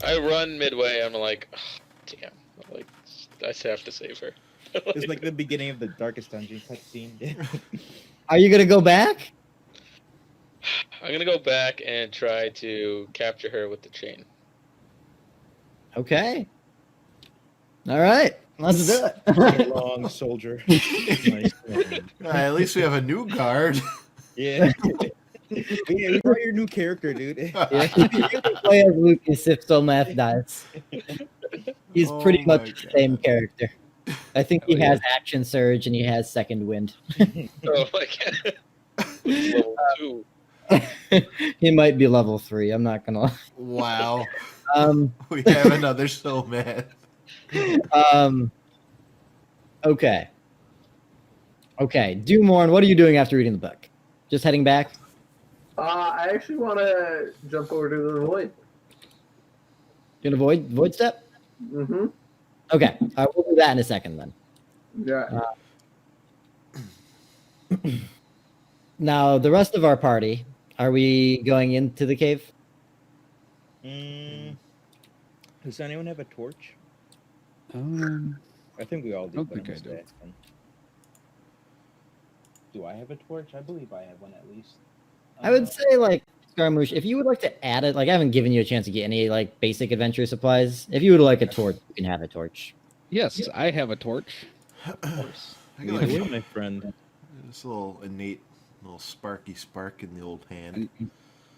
I run midway. I'm like, oh, damn. Like, I have to save her. It's like the beginning of the Darkest Dungeon cutscene. Are you gonna go back? I'm gonna go back and try to capture her with the chain. Okay. All right, let's do it. Long soldier. Nice one. At least we have a new guard. Yeah. We brought your new character, dude. Yeah, you can play as Lucas if So Math dies. He's Oh pretty my much the same God. character. I think he Hell yeah. has Action Surge and he has Second Wind. Oh my god. Level 2. He might be level 3. I'm not gonna. Wow. Um. We have another so mad. Okay. Okay. Dumorn, what are you doing after reading the book? Just heading back? I actually want to jump over to the void. Gonna void step? Mm-hmm. Okay. We'll do that in a second then. Yeah. Now, the rest of our party, are we going into the cave? Does anyone have a torch? I think we all do. Don't but think I'm I just do. asking. Do I have a torch? I believe I have one at least. I would say like Scaramouche, if you would like to add it, like I haven't given you a chance to get any like basic adventure supplies. If you would like a torch, you can have a torch. Yes, I have a torch. Of course. I Lead got the like way, my friend. this little innate little sparky spark in the old hand. Yeah,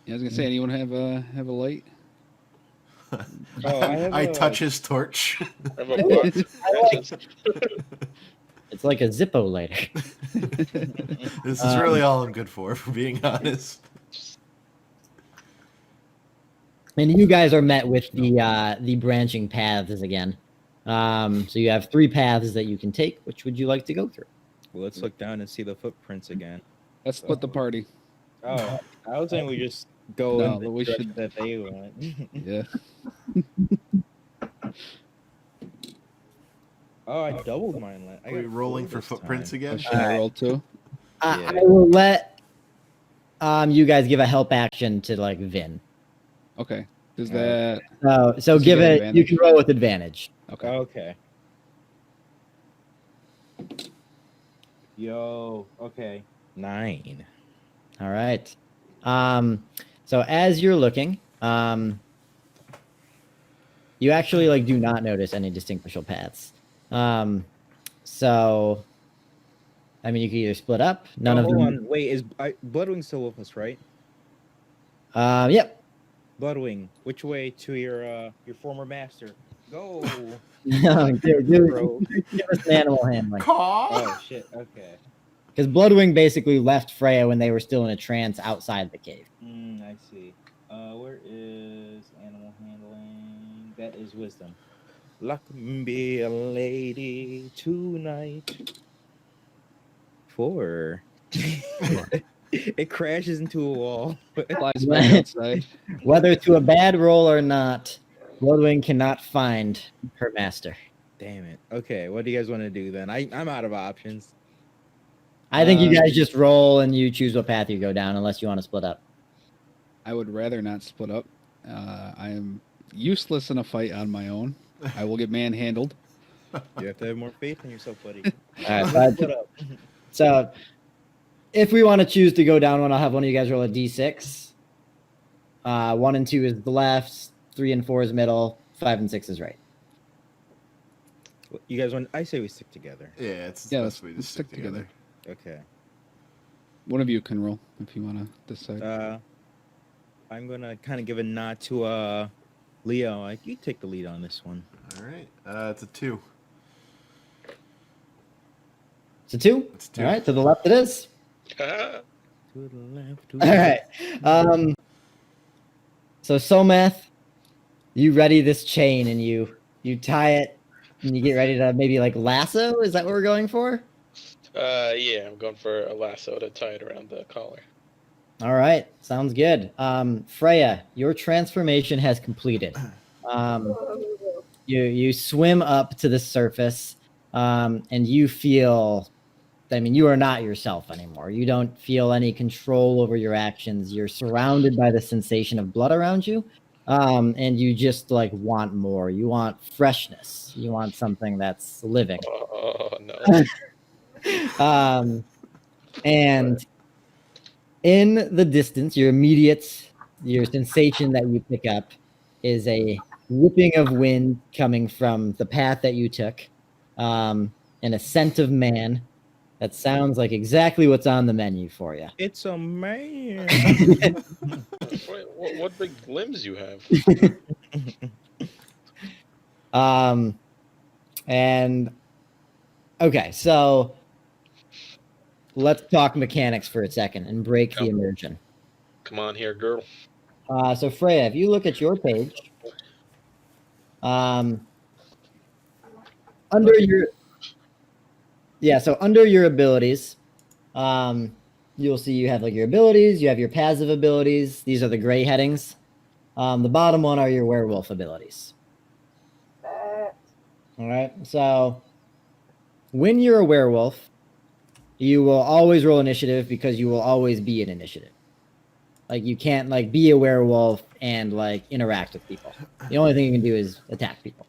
I was gonna say, anyone have a light? Oh, I have I a- touch his torch. I have a box of matches. It's like a Zippo lighter. This is really all I'm good for being honest. And you guys are met with the branching paths again. So you have 3 paths that you can take. Which would you like to go through? Well, let's look down and see the footprints again. Let's split the party. Oh, I was saying we just go No, in the but we direction should- that they went. Yeah. Oh, I doubled mine. I Are we got rolling 4 for this footprints time. again? Should I roll too? I Yeah. will let you guys give a help action to like Vin. Okay. Does Alright. that? So Does he give get it. You advantage? can roll with advantage. Okay. Okay. Yo. Okay. 9. All right. So as you're looking, you actually like do not notice any distinguishable paths. So, I mean, you can either split up. None of hold them. on. Wait, is Bloodwing still with us, right? Yep. Bloodwing, which way to your former master? Go. Give Bro. us an animal handling. Caw! Oh shit. Okay. Because Bloodwing basically left Freya when they were still in a trance outside the cave. I see. Where is animal handling? That is wisdom. Luck be a lady tonight. 4. It crashes into a wall. Flies back outside. Whether to a bad roll or not, Bloodwing cannot find her master. Damn it. Okay, what do you guys want to do then? I'm out of options. I think you guys just roll and you choose what path you go down, unless you want to split up. I would rather not split up. I am useless in a fight on my own. I will get manhandled. You have to have more faith in yourself, buddy. All right, Split up. so if we want to choose to go down one, I'll have one of you guys roll a d6. 1 and 2 is the left, 3 and 4 is middle, 5 and 6 is right. You guys want? I say we stick together. Yeah, it's the Yeah, best way to let's stick stick together. together. Okay. One of you can roll if you want to decide. I'm gonna kind of give a nod to Leo. Like, you take the lead on this one. All right, it's a 2. It's a 2? It's a 2. All right, to the left it is. To the left. To All right. So Somath, you ready this chain and you tie it and you get ready to maybe like lasso? Is that what we're going for? Yeah, I'm going for a lasso to tie it around the collar. All right, sounds good. Freya, your transformation has completed. You swim up to the surface, and you feel. I mean, you are not yourself anymore. You don't feel any control over your actions. You're surrounded by the sensation of blood around you, and you just like want more. You want freshness. You want something that's living. Oh no! And in the distance, your sensation that you pick up is a whipping of wind coming from the path that you took, and a scent of man that sounds like exactly what's on the menu for you. It's a man. Wait, what big limbs you have? And okay, so let's talk mechanics for a second and break the immersion. Come on here, girl. So Freya, if you look at your page, under your abilities, you'll see you have like your abilities, you have your passive abilities. These are the gray headings. The bottom one are your werewolf abilities. All right. So when you're a werewolf, you will always roll initiative because you will always be in initiative. Like you can't like be a werewolf and like interact with people. The only thing you can do is attack people.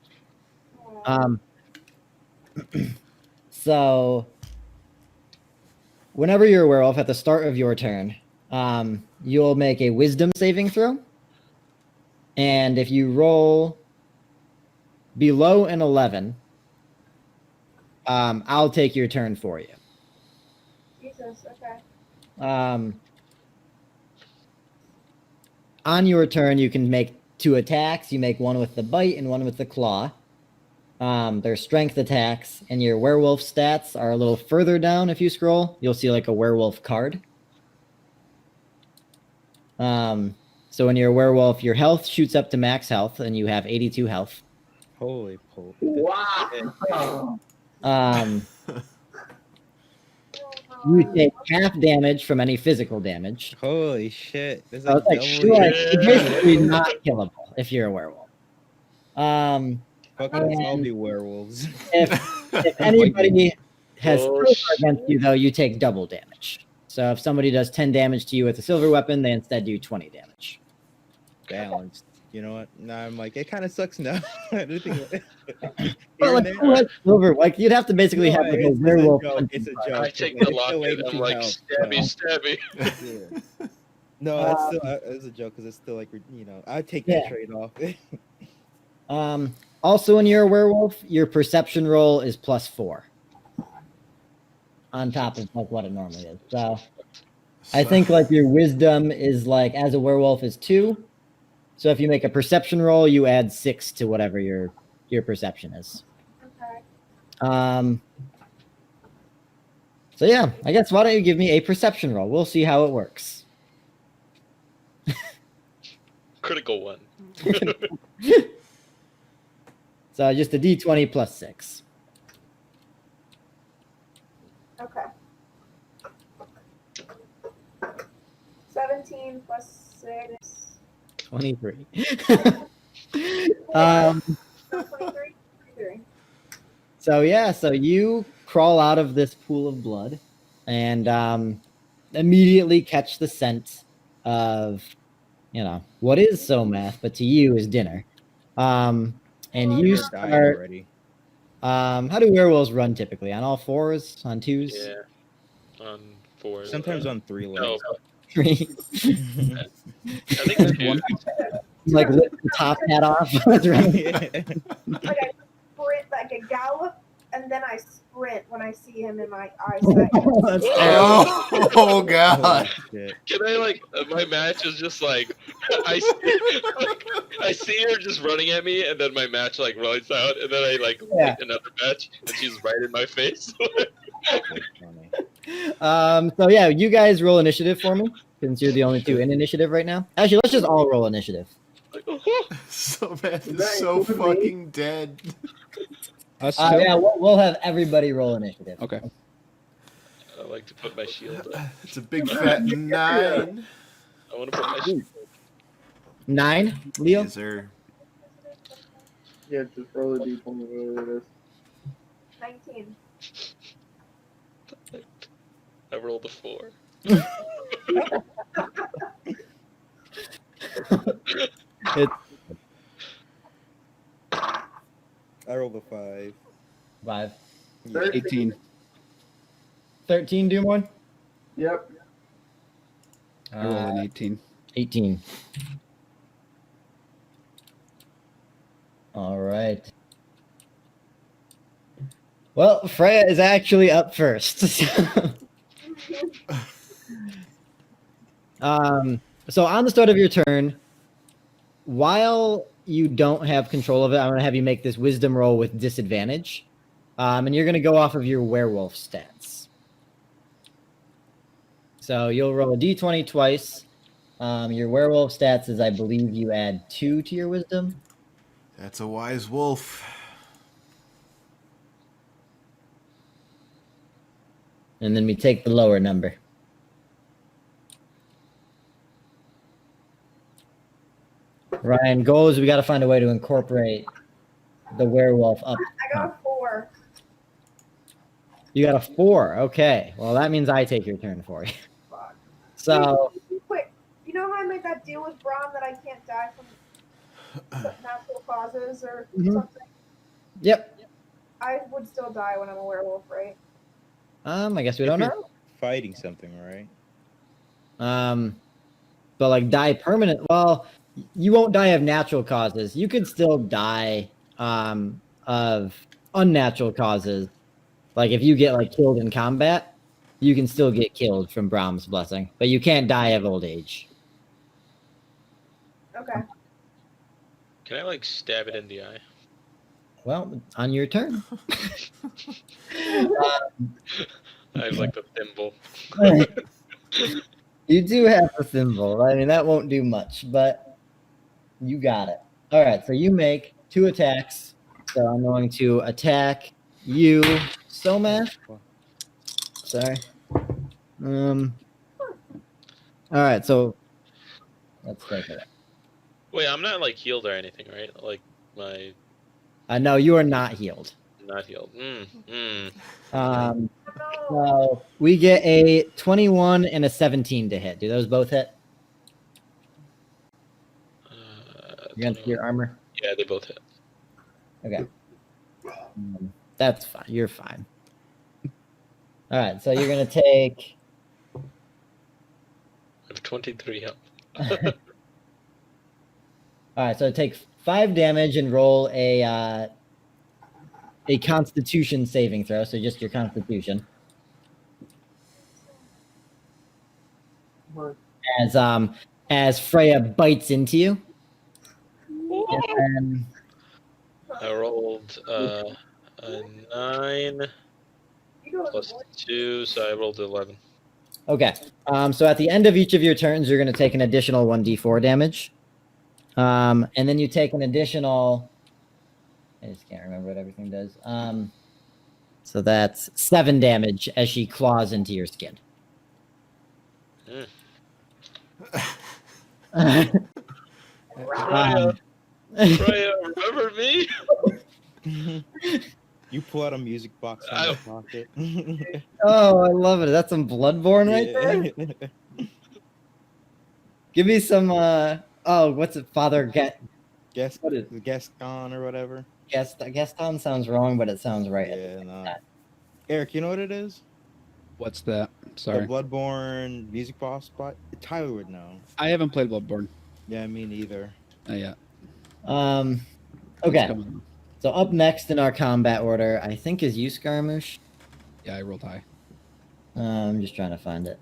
So, whenever you're a werewolf, at the start of your turn, you'll make a wisdom saving throw. And if you roll below an 11, I'll take your turn for you. Jesus, okay. On your turn, you can make 2 attacks. You make one with the bite and one with the claw. They're strength attacks, and your werewolf stats are a little further down. If you scroll, you'll see like a werewolf card. So when you're a werewolf, your health shoots up to max health, and you have 82 health. Holy pope. Wow. You take half damage from any physical damage. Holy shit. There's So like it's like, double you're basically not killable if you're a werewolf. Fuck, let's all be werewolves. If anybody has Oh, silver against you, though, you take double damage. So if somebody does 10 damage to you with a silver weapon, they instead do 20 damage. Balanced. You know what? Now I'm like, it kind of sucks now. I don't think But like, who has silver? Like, you'd have to basically have like a it's werewolf. a joke. It's a joke. I take Like, the it's still locket. 82 I'm like, health, stabby, so- stabby. Yeah. No, it's still it's a joke because it's still like, you know, I take that Yeah. trade off. Also, when you're a werewolf, your perception roll is +4 on top of like what it normally is. So I think like your wisdom is like as a werewolf is 2. So if you make a perception roll, you add 6 to whatever your perception is. Okay. So yeah, I guess why don't you give me a perception roll? We'll see how it works. Critical one. So just a d20 plus 6. Okay. 17 plus 6. 23. 23? 23. So yeah, so you crawl out of this pool of blood and immediately catch the scent of, you know, what is Somath, but to you is dinner. And you Died start. already. How do werewolves run typically? On all 4s? On 2s? Yeah. On 4. Sometimes on 3 No, legs. 3? I think 2. Like lift the top hat off. That's right. Like I sprint, like a gallop, and then I sprint when I see him in my eyesight. That's Oh God. Shit. Can I like my match is just like I see her just running at me, and then my match like runs out, and then I like Yeah. make another match, and she's right in my face. That's funny. So yeah, you guys roll initiative for me, since you're the only 2 in initiative right now. Actually, let's just all roll initiative. Like, oh, So bad. Is Is that so including me? fucking dead. Us too? Yeah, we'll have everybody roll initiative. Okay. I like to put my shield up. It's a big fat 9. I want to put my shield up. 9, Leo. Yes, sir. Yeah, just roll a d20 whatever it is. 19. I rolled a 4. I rolled a 5. 5. 18. 13, Doomorn? Yep. I rolled an 18. 18. All right. Well, Freya is actually up first. So on the start of your turn, while you don't have control of it, I'm going to have you make this wisdom roll with disadvantage. And you're going to go off of your werewolf stats. So you'll roll a d20 twice. Your werewolf stats is, I believe, you add 2 to your wisdom. That's a wise wolf. And then we take the lower number. Ryan, goals, we got to find a way to incorporate the werewolf up. I got a 4. You got a 4. Okay. Well, that means I take your turn for you. Fuck. So, Wait, you know how I made that deal with Braun that I can't die from natural causes or Mhm. something? yep. I would still die when I'm a werewolf, right? I guess we If don't you're know. Fighting something, right? But like die permanent. Well, you won't die of natural causes. You could still die of unnatural causes. Like if you get like killed in combat, you can still get killed from Brahm's blessing, but you can't die of old age. Okay. Can I like stab it in the eye? Well, on your turn. I have like the thimble. You do have a thimble. I mean, that won't do much, but you got it. All right, so you make 2 attacks. So I'm going to attack you, Somath. Sorry. All right, so let's take it. Wait, I'm not like healed or anything, right? Like my No, you are not healed. not healed. Um, No. so we get a 21 and a 17 to hit. Do those both hit against your armor? Yeah, they both hit. Okay. That's fine. You're fine. All right, so you're gonna take. I have 23 health. All right, so take 5 damage and roll a Constitution saving throw. So just your Constitution. What? As Freya bites into you. And I rolled a 9 You go with plus the boy. 2, so I rolled 11. okay. So at the end of each of your turns, you're going to take an additional 1d4 damage. And then you take an additional. I just can't remember what everything does. So that's 7 damage as she claws into your skin. Freya, Freya, remember me? You pull out a music box from your pocket. Oh, I love it. That's some Bloodborne right there. Give me some. What's it? Father What is- Gaston or whatever. Gaston sounds wrong, but it sounds right. Yeah, no. Eric, you know what it is? What's that? The Sorry. Bloodborne music box spot. Tyler would know. I haven't played Bloodborne. Yeah, me neither. Yeah. Okay. It's coming. So up next in our combat order, I think is you, Scaramouche. Yeah, I rolled high. I'm just trying to find it.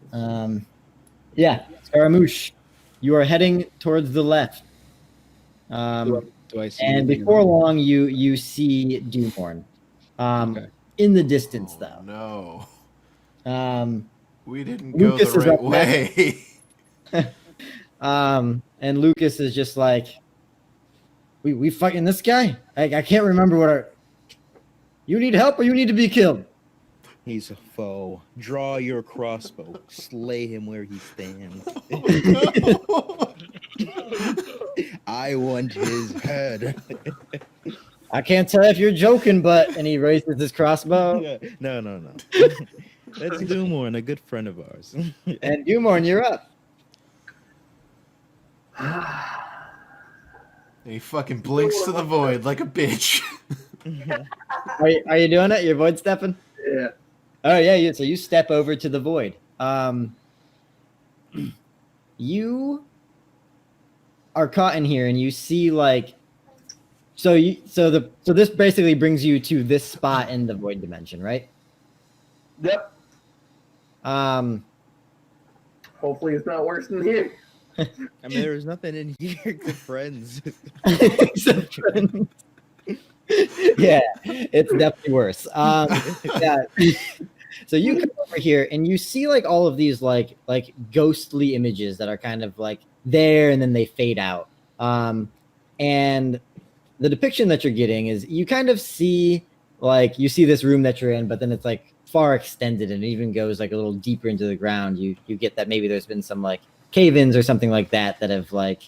Yeah, Scaramouche. You are heading towards the left. Do I see And anything before in the- long, you see Doomhorn. Okay. In the distance, Oh, though. no. We didn't go Lucas the is right up next. way. And Lucas is just like, we fighting this guy? I can't remember what our. You need help or you need to be killed? He's a foe. Draw your crossbow. Slay him where he stands. Oh, I want his head. I can't tell if you're joking, but and he raises his crossbow. No. That's Doomorn, a good friend of ours. And Doomhorn, you're up. And he fucking blinks to the void like a bitch. Are you doing it? You're void stepping? Yeah. Oh yeah, so you step over to the void. You are caught in here, and you see like, so this basically brings you to this spot in the void dimension, right? Yep. Hopefully it's not worse than here. I mean, there's nothing in here except friends. Except friends. Yeah, it's definitely worse. Yeah. So you come over here and you see like all of these like ghostly images that are kind of like there and then they fade out. And the depiction that you're getting is you kind of see like you see this room that you're in, but then it's like far extended and it even goes like a little deeper into the ground. You get that maybe there's been some like cave-ins or something like that have like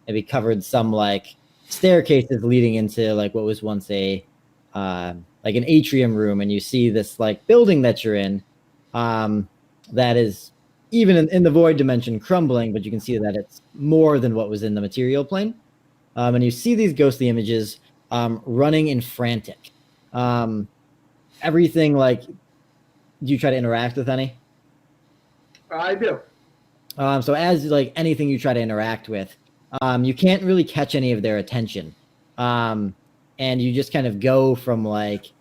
maybe covered some like staircases leading into like what was once a like an atrium room, and you see this like building that you're in that is even in the void dimension crumbling, but you can see that it's more than what was in the material plane. And you see these ghostly images running in frantic. Everything like, do you try to interact with any? I do. So as like anything you try to interact with, you can't really catch any of their attention. And you just kind of go from like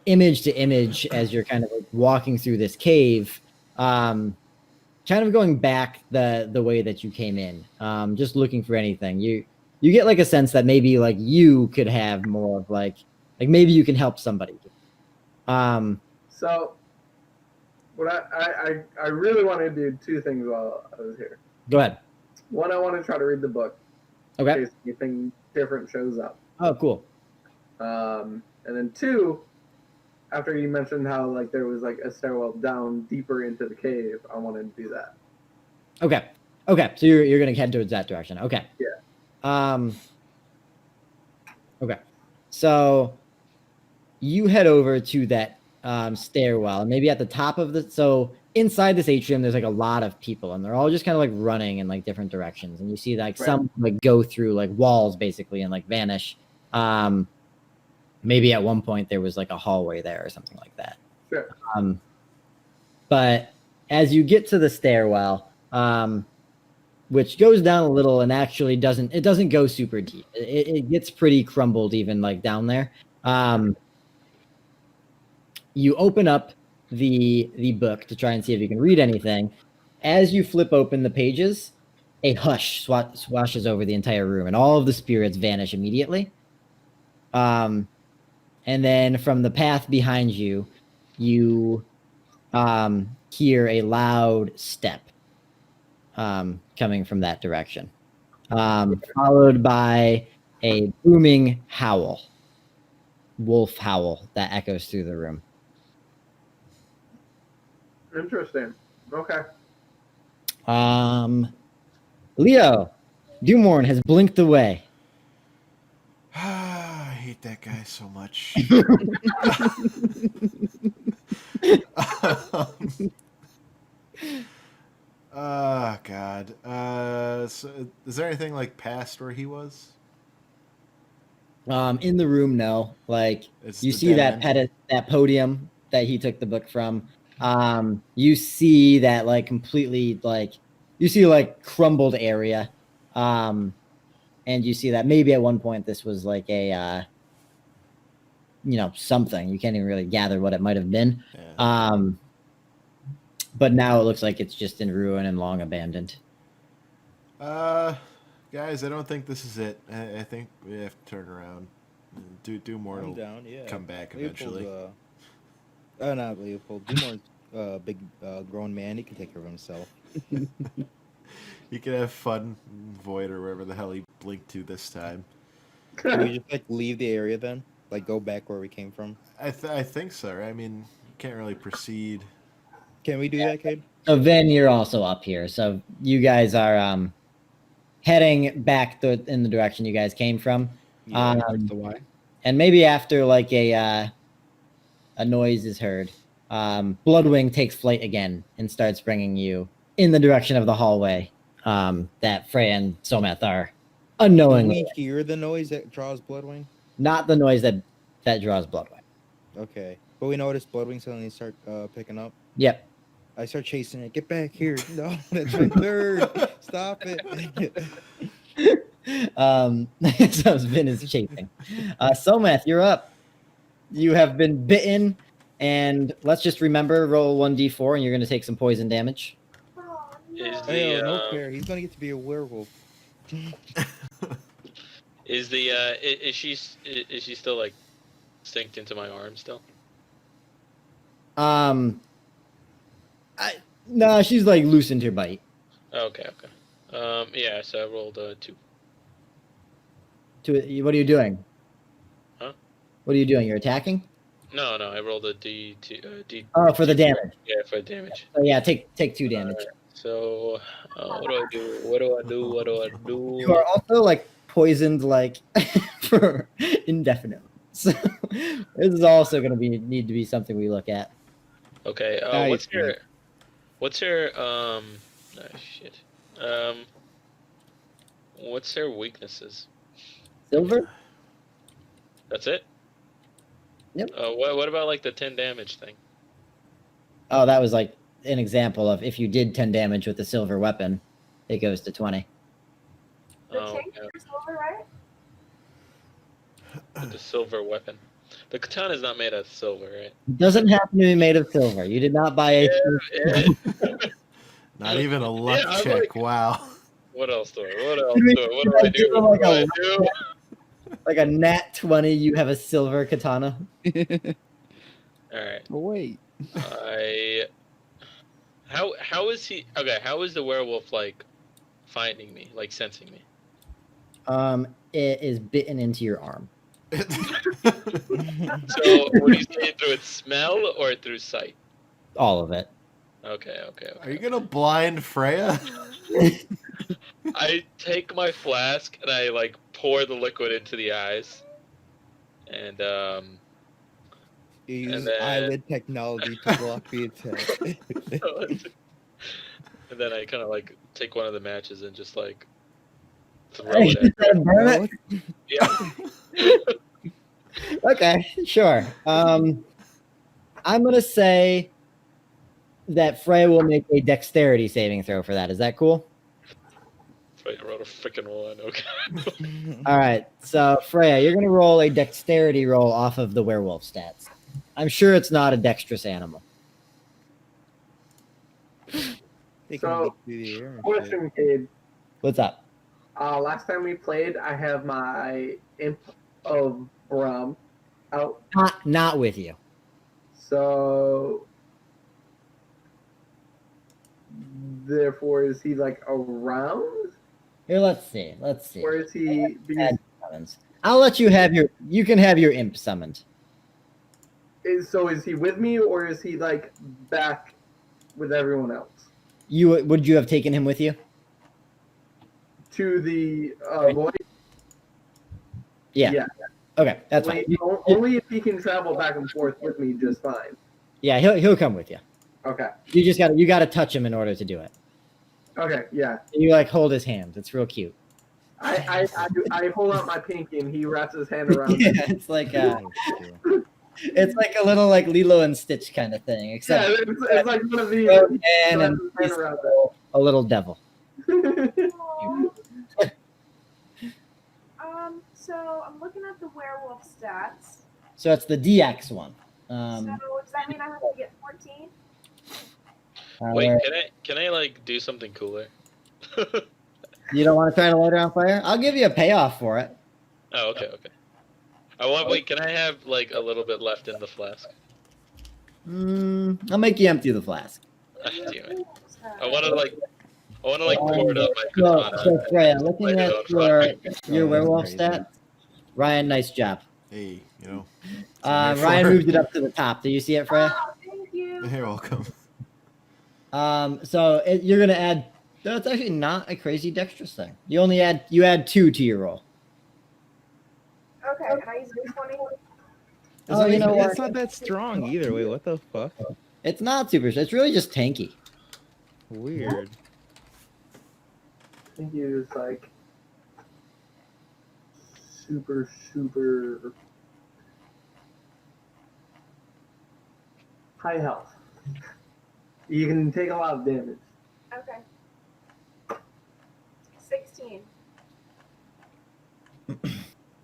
image to image as you're kind of like walking through this cave, kind of going back the way that you came in, just looking for anything. You get like a sense that maybe like you could have more of like maybe you can help somebody. So, what I really want to do two things while I was here. Go ahead. One, I want to try to read the book in Okay. case anything different shows up. Oh, cool. And then two, after you mentioned how like there was like a stairwell down deeper into the cave, I wanted to do that. Okay. Okay. So you're gonna head towards that direction. Okay. Yeah. Okay. So you head over to that stairwell, and maybe at the top of the so inside this atrium, there's like a lot of people, and they're all just kind of like running in like different directions, and you see like some like go through like walls basically and like vanish. Maybe at one point there was like a hallway there or something like that. Sure. But as you get to the stairwell, which goes down a little and actually doesn't go super deep. It gets pretty crumbled even like down there. You open up the book to try and see if you can read anything. As you flip open the pages, a hush swashes over the entire room, and all of the spirits vanish immediately. And then from the path behind you, you hear a loud step coming from that direction, followed by a booming howl, wolf howl that echoes through the room. Interesting. Okay. Leo, Dumorn has blinked away. I hate that guy so much. Oh God. So is there anything like past where he was? In the room, no. Like It's you the see dead end? that podium that he took the book from. You see that like completely like you see like crumbled area. And you see that maybe at one point this was like a something. You can't even really gather what it might have been. Yeah. But now it looks like it's just in ruin and long abandoned. Guys, I don't think this is it. I think we have to turn around. Do more. I'm down, yeah. Come back Leopold's, eventually. not Leopold. Dumor's big grown man. He can take care of himself. He can have fun, in Void or wherever the hell he blinked to this time. Can we just like leave the area then? Like go back where we came from? I think so. Right? I mean, you can't really proceed. Can we do that, Cade? So Vin, you're also up here. So you guys are heading back in the direction you guys came from. Yeah, the why. And maybe after like a noise is heard, Bloodwing takes flight again and starts bringing you in the direction of the hallway that Freya and Somath are Can unknowingly. we hear the noise that draws Bloodwing? Not the noise that draws Bloodwing. Okay. But we notice Bloodwing suddenly start picking up. Yep. I start chasing it. Get back here. No, that's my third. Stop it. So Vin is chasing. Somath, you're up. You have been bitten, and let's just remember, roll 1d4, and you're going to take some poison damage. Oh, Is no. the Hey, no fair. He's gonna get to be a werewolf. is she still like synced into my arm still? No, she's like loosened her bite. Okay. Yeah. So I rolled a 2. What are you doing? Huh? What are you doing? You're attacking? No, I rolled a D2. D. Oh, for the damage. Yeah, for damage. So yeah, take 2 damage. Alright, so what do I do? What do I do? You are also like poisoned like for indefinitely. So this is also going to need to be something we look at. Okay. Nice, What's her shit. What's her weaknesses? Silver? That's it. What about like the 10 damage thing? Oh, that was like an example of if you did 10 damage with a silver weapon, it goes to 20. The Oh, king yeah, is over, right? with the silver weapon. The katana is not made out of silver, right? It doesn't happen to be made of silver. You did not buy a. Yeah. Not even a luck Yeah, I'm check. like- Wow. What else do I? What else Should we- do I? What should do I I give do? him What like do I a do? Like a nat 20, you have a silver katana. All right. Oh wait. How is he? Okay, how is the werewolf like finding me, like sensing me? It is bitten into your arm. So would you say it through its smell or through sight? All of it. Okay. Are you gonna blind Freya? I take my flask and I like pour the liquid into the eyes, and You use then- eyelid technology to block the attack. and then I kind of like take one of the matches and just like throw Hey, it at burn it? Yeah. Okay, sure. I'm gonna say that Freya will make a dexterity saving throw for that. Is that cool? I rolled a freaking one. Okay. All right. So Freya, you're gonna roll a dexterity roll off of the werewolf stats. I'm sure it's not a dexterous animal. They So, can leap through the air and shit. Question, Cade. What's up? Last time we played, I have my Imp of Brum out. Not with you. So, therefore, is he like around? Here, let's see. Let's see. Or is he? Because, Summons. I'll let you have your. You can have your imp summoned. is he with me, or is he like back with everyone else? Would you have taken him with you? To the void? Yeah. Yeah. Okay, that's fine. Only if he can travel back and forth with me, just fine. Yeah, he'll come with you. Okay. You gotta touch him in order to do it. Okay. Yeah. You like hold his hand. It's real cute. I hold out my pinky and he wraps his hand around me. Yeah, it's like Nice, too. it's like a little like Lilo and Stitch kind of thing, Yeah, except it's like one of these. goat He man wraps and his hand he's around a little devil. it. Aw. So I'm looking at the werewolf stats. So it's the DX one. So does that mean I have to get 14? Wait, where- can I like do something cooler? you don't want to try to light it on fire? I'll give you a payoff for it. Oh, okay. Wait, can I have like a little bit left in the flask? I'll make you empty the flask. Ah, damn it. I want to like pour it up my So, katana. so Freya, looking Light it at on your fire. your Oh, werewolf crazy. stats, Ryan, nice job. Hey, you know. Ryan moved it up to the top. Do you see it, Freya? Oh, thank you. You're welcome. So you're gonna add. That's actually not a crazy dexterous thing. You add 2 to your roll. Okay, and I use the 20. Oh, you know what? It's not that strong either. Wait, what the fuck? It's not super. It's really just tanky. Weird. I think he was like super high health. You can take a lot of damage. Okay. 16.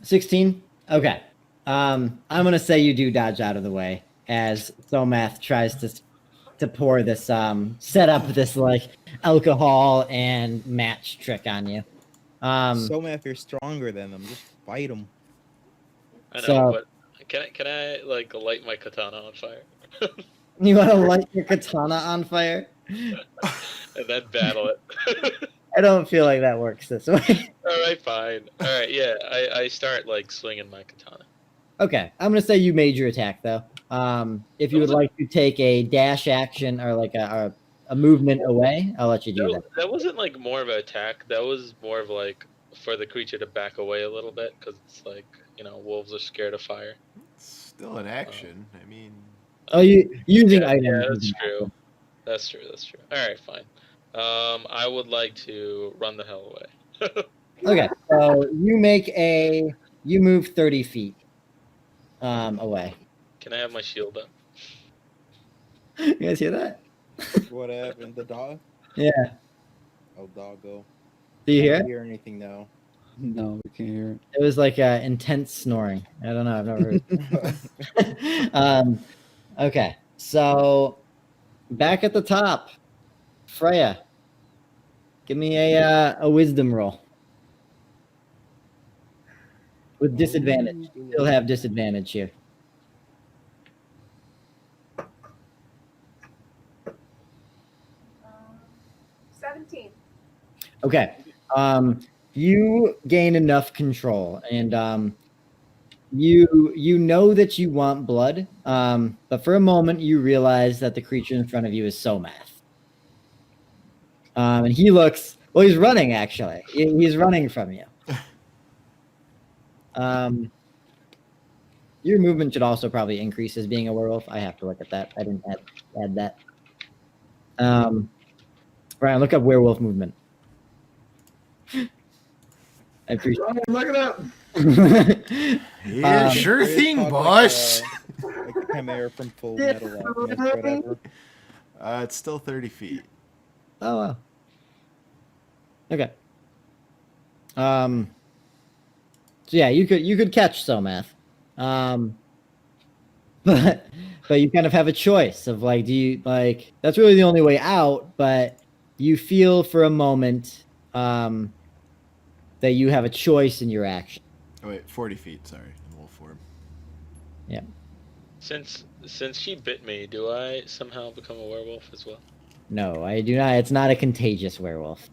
16. Okay. I'm gonna say you do dodge out of the way as Somath tries to pour this set up this like alcohol and match trick on you. So if you're stronger than them, just fight them. I know, So- but can I like light my katana on fire You want to light your katana on fire? and then battle it? I don't feel like that works this way. All right, fine. All right, yeah. I start like swinging my katana. Okay, I'm gonna say you made your attack though. If you would like to take a dash action or like a movement away, I'll let you do that. That wasn't like more of an attack. That was more of like for the creature to back away a little bit because it's like wolves are scared of fire. Still an action. I mean, Oh, you using Yeah, items? yeah, is that's an true. action. That's true. All right, fine. I would like to run the hell away. Okay, so you move 30 feet away. Can I have my shield up? You guys hear that? What happened? The dog? Yeah. Oh, doggo. Do you I hear don't it? hear anything now. No, we can't hear it. It was like intense snoring. I don't know. I've never heard. Okay. So back at the top, Freya, give me a wisdom roll with disadvantage. Still have disadvantage here. 17. Okay. You gain enough control, and you know that you want blood, but for a moment you realize that the creature in front of you is Somath. And he looks well. He's running. Actually, he's running from you. Your movement should also probably increase as being a werewolf. I have to look at that. I didn't add that. Ryan, look up werewolf movement. I appreciate Ryan, look it up. Yeah, sure Freya's thing, talk boss. Like the Chimera from Full Metal Alchemist, whatever. It's still 30 feet. Oh wow. Okay. So yeah, you could catch Somath. But you kind of have a choice of like, do you like that's really the only way out, but you feel for a moment that you have a choice in your action. Oh, wait, 40 feet, sorry, in wolf form. Since she bit me, do I somehow become a werewolf as well? No, I do not. It's not a contagious werewolf.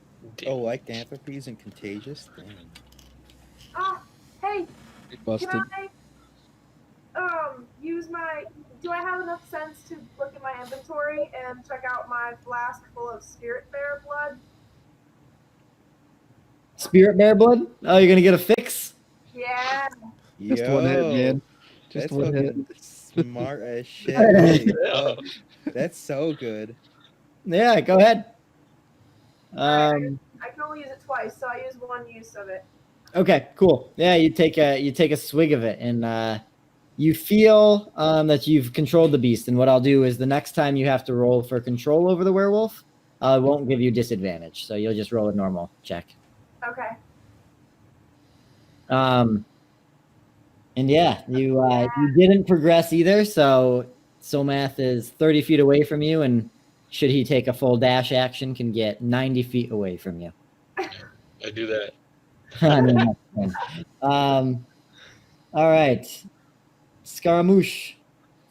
Oh, like Anthropes and Contagious? Damn. Ah, hey, Busted. can I use my? Do I have enough sense to look at my inventory and check out my flask full of spirit bear blood? Spirit bear blood? Oh, you're gonna get a fix? Yeah. Just one hit, Yo, man. Just That's one hit. fucking smart as shit. Holy Yeah. fuck. That's so good. Yeah, go ahead. I can only use it twice, so I use one use of it. Okay, cool. Yeah, you take a swig of it, and you feel that you've controlled the beast. And what I'll do is the next time you have to roll for control over the werewolf, it won't give you disadvantage, so you'll just roll a normal check. Okay. And yeah, you didn't progress either, so Somath is 30 feet away from you, and should he take a full dash action, can get 90 feet away from you. I do that. I mean, that's fine. All right, Scaramouche.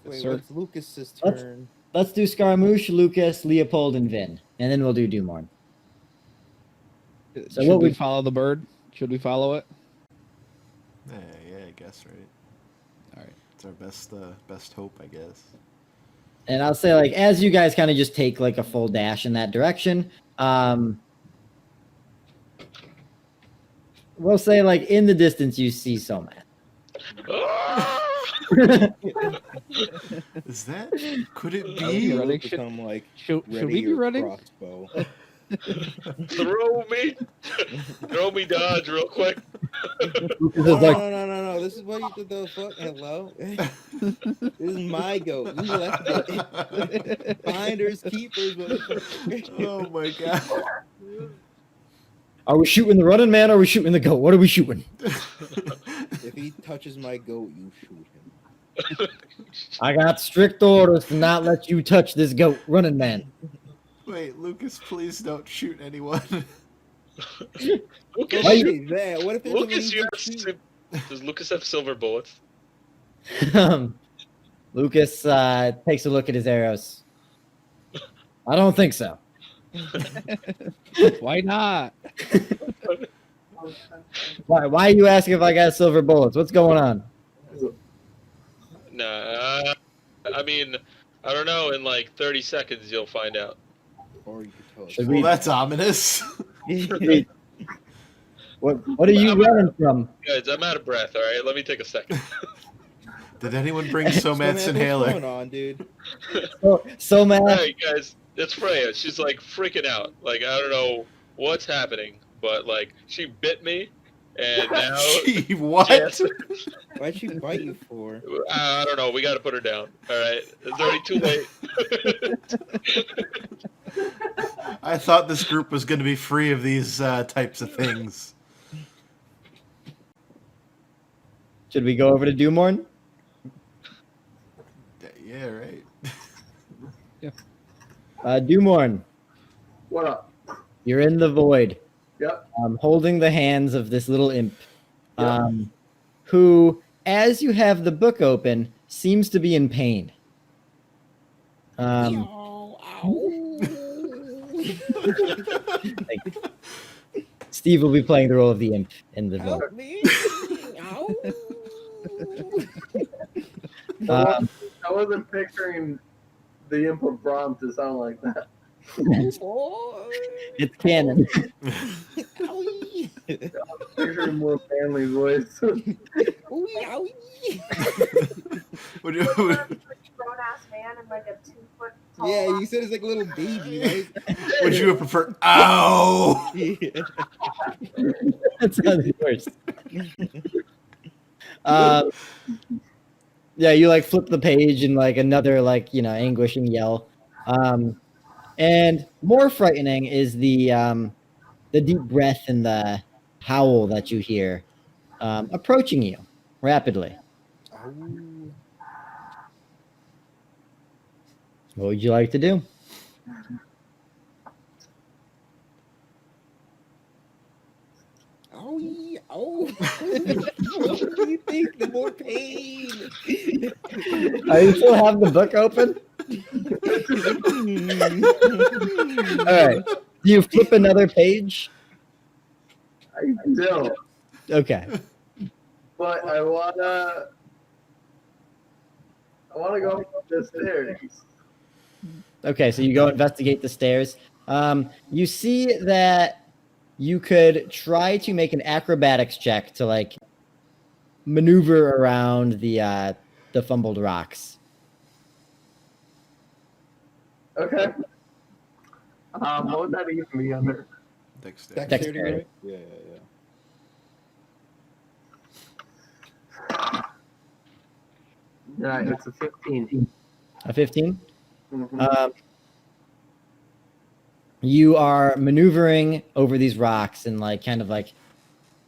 Wait, Sir. what's Lucas's Let's- turn? Let's do Scaramouche, Lucas, Leopold, and Vin, and then we'll do Dumorn. So Should what we would- follow the bird? Should we follow it? Yeah, I guess, right? All right. It's our best hope, I guess. And I'll say, like, as you guys kind of just take like a full dash in that direction, we'll say, like, in the distance you see Somath. Is that? Could it Are we be? running? It'll become like Should ready we be your running? crossbow. Throw me, throw me, dodge real quick. Lucas No, is like, no. This is what you did. The fuck? Hello. This is my goat. You left it. Finders, keepers, whatever. Oh my god. are we shooting the running man or are we shooting the goat? What are we shooting? If he touches my goat, you shoot him. I got strict orders to not let you touch this goat, running man. Wait, Lucas, please don't shoot anyone. Lucas, Why Hey, man, what if there's Lucas, a you means of have, does Lucas have silver bullets? Lucas takes a look at his arrows. I don't think so. Why not? Why are you asking if I got silver bullets? What's going on? Nah, I mean, I don't know. In like 30 seconds, you'll find out. Or you could tell us. Should Well, we- that's ominous. What are you running from? Guys, I'm out of breath. All right, let me take a second. Did anyone bring So, man, Somath's what's inhaler? going on, dude? So mad. All right, guys, it's Freya. She's like freaking out. Like I don't know what's happening, but like she bit me, and now Gee, what? Yes. Why'd she bite you for? I don't know. We got to put her down. All right. It's already too late. I thought this group was going to be free of these types of things. Should we go over to Dumorn? Yeah, right. Dumorn, What up? you're in the void. Yep. Holding the hands of this little imp, Yep. who, as you have the book open, seems to be in pain. Steve will be playing the role of the imp in the void. I wasn't picturing the imp of Brahm to sound like that. It's canon. Picturing more manly voice. Would Grown you- ass man and like a 2-foot tall. Yeah, you said it's like a little baby, right? would you prefer? Ow! That sounds worse. Yeah, you like flip the page and like another like anguishing yell. And more frightening is the deep breath and the howl that you hear approaching you rapidly. What would you like to do? What do you think? The more pain. You still have the book open? All right. Do you flip another page? I still, Okay. but I wanna go up the stairs. Okay, so you go investigate the stairs. You see that you could try to make an acrobatics check to like maneuver around the fumbled rocks. Okay. What would that even be under? Dexterity. Dexterity. Right? Yeah. Right, it's a 15. A 15? Mhm. You are maneuvering over these rocks and like kind of like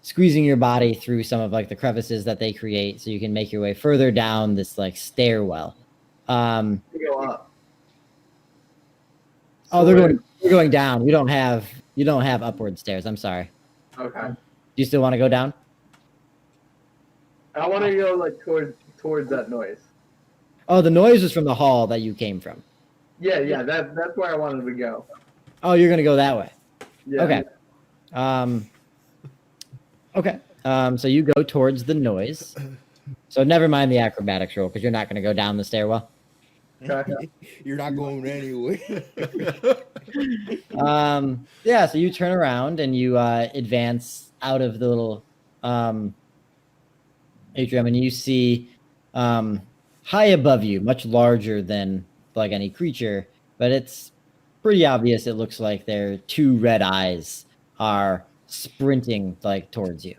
squeezing your body through some of like the crevices that they create so you can make your way further down this like stairwell. Go up. Oh, they're going down. You don't have upward stairs. I'm sorry. Okay. Do you still want to go down? I want to go like towards that noise. Oh, the noise was from the hall that you came from. Yeah, that's where I wanted to go. Oh, you're gonna go that way. Yeah. Okay. Okay. So you go towards the noise. So never mind the acrobatics roll because you're not gonna go down the stairwell. Okay. You're not going anywhere. Yeah. So you turn around and you advance out of the little atrium, and you see high above you, much larger than like any creature, but it's pretty obvious. It looks like their two red eyes are sprinting like towards you.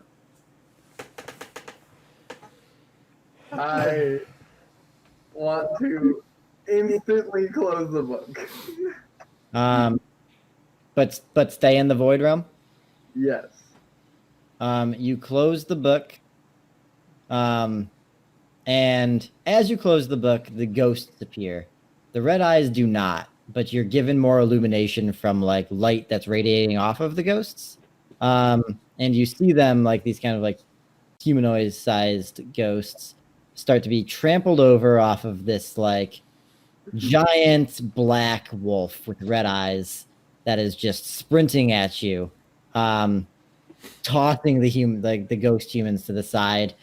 I want to instantly close the book. But stay in the void realm. Yes. You close the book. And as you close the book, the ghosts appear. The red eyes do not, but you're given more illumination from like light that's radiating off of the ghosts. And you see them like these kind of like humanoid-sized ghosts start to be trampled over off of this like giant black wolf with red eyes that is just sprinting at you, tossing the ghost humans to the side.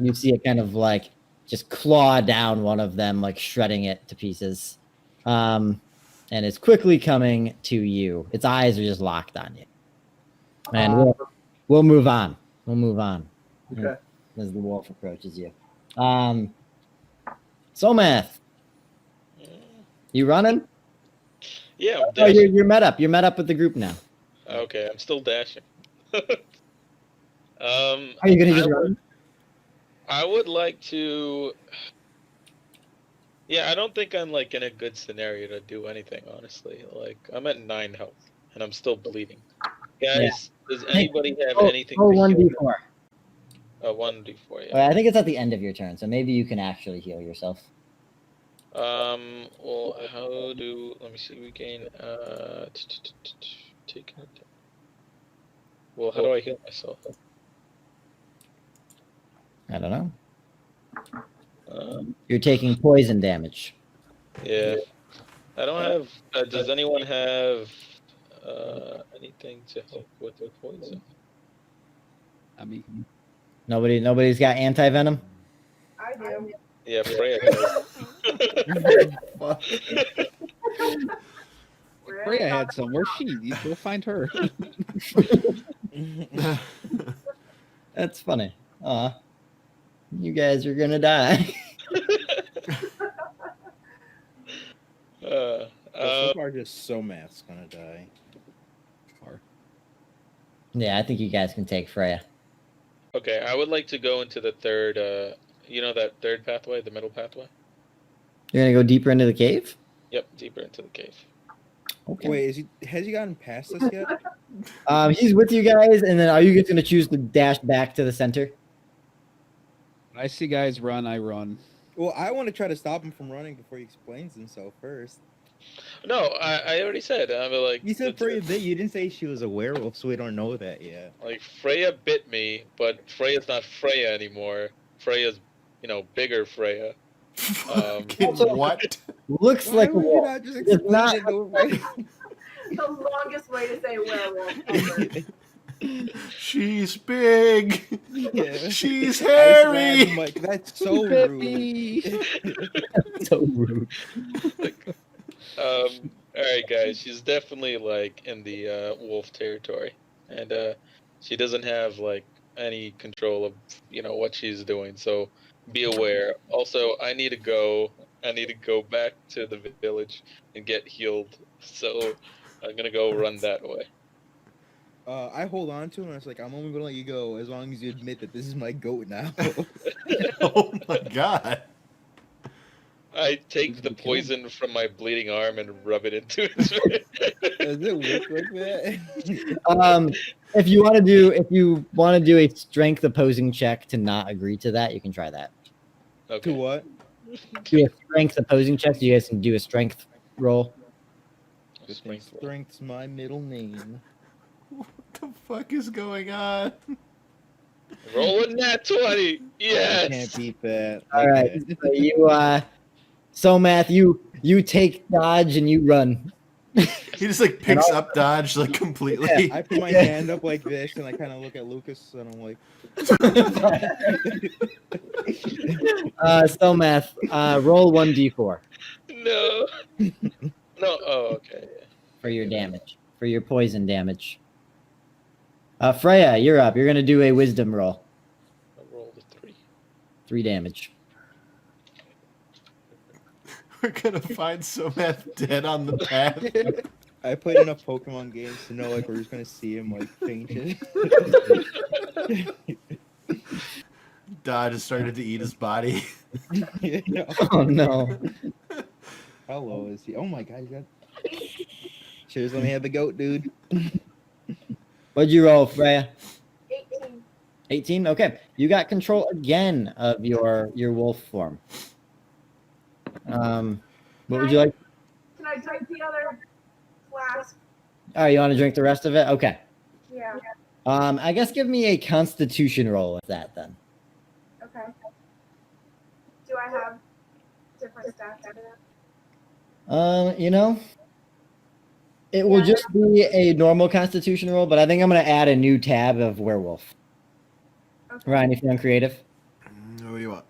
You see it kind of like just claw down one of them, like shredding it to pieces. And it's quickly coming to you. Its eyes are just locked on you. And we'll move on. We'll move on. Okay. As the wolf approaches you. Somath, you running? Yeah, I'm Oh, dashing. you're met up. You're met up with the group now. Okay, I'm still dashing. Are you gonna just run? I would like to. Yeah, I don't think I'm like in a good scenario to do anything. Honestly, like I'm at 9 health and I'm still bleeding. Guys, does anybody have anything? Oh, to one heal? d4. 1d4. Yeah. I think it's at the end of your turn, so maybe you can actually heal yourself. Well, how do? Let me see. We gain. Take it. Well, how do I heal myself? I don't know. Um, You're taking poison damage. yeah. I don't have. Does anyone have anything to help with the poison? I mean, Nobody's got anti-venom? I do. Yeah, Freya does. Fuck. Freya had some. Where's she? You go find her. That's funny. Aw. You guys are gonna die. So far, just Somath's gonna die. Yeah, I think you guys can take Freya. Okay, I would like to go into the third. You know that third pathway, the middle pathway. You're gonna go deeper into the cave? Yep, deeper into the cave. Okay. Wait, has he gotten past us yet? He's with you guys, and then are you just gonna choose to dash back to the center? When I see guys run, I run. Well, I want to try to stop him from running before he explains himself first. No, I already said. I'm like. You said it's- Freya bit. You didn't say she was a werewolf, so we don't know that yet. Like Freya bit me, but Freya's not Freya anymore. Freya's, bigger Freya. Fucking what? Looks Why like a would you wolf. not just It's explain not- it the way- The longest way to say werewolf ever. She's big. Yeah. She's I swear, hairy. Mike, that's so rude. So rude. All right, guys. She's definitely like in the wolf territory, and she doesn't have like any control of what she's doing. So be aware. Also, I need to go. I need to go back to the village and get healed. So I'm gonna go run that way. I hold on to him and I was like, I'm only gonna let you go as long as you admit that this is my goat now. Oh my god. I take the poison from my bleeding arm and rub it into its face. Does it work like that? If you want to do a strength opposing check to not agree to that, you can try that. To Okay. what? Do a strength opposing check. So you guys can do a strength roll. Strength roll. Strength's my middle name. What the fuck is going on? Roll a nat 20. I Yes. can't beat that. All right. Okay. So you Math, you take dodge and you run. He just like picks up dodge like completely. I put my hand up like this and I kind of look at Lucas and I'm like, So Math, roll 1d4 No. No. Oh, okay. for your damage, for your poison damage. Freya, you're up. You're gonna do a wisdom roll. I rolled a 3. 3 damage. We're gonna find Somath dead on the path. I played enough Pokemon games to know like we're just gonna see him like fainted. Dodge has started to eat his body. Yeah. Oh no. How low is he? Oh my god, he's got. Cheers, let me have the goat, dude. What'd you roll, Freya? 18. 18. Okay, you got control again of your wolf form. What would you like? Can I drink the other flask? Oh, you want to drink the rest of it? Okay. Yeah. I guess give me a Constitution roll with that then. Okay. Do I have different stats for that? It will Yeah. just be a normal Constitution roll, but I think I'm gonna add a new tab of werewolf. Okay. Ryan, if you're on creative, What do you want?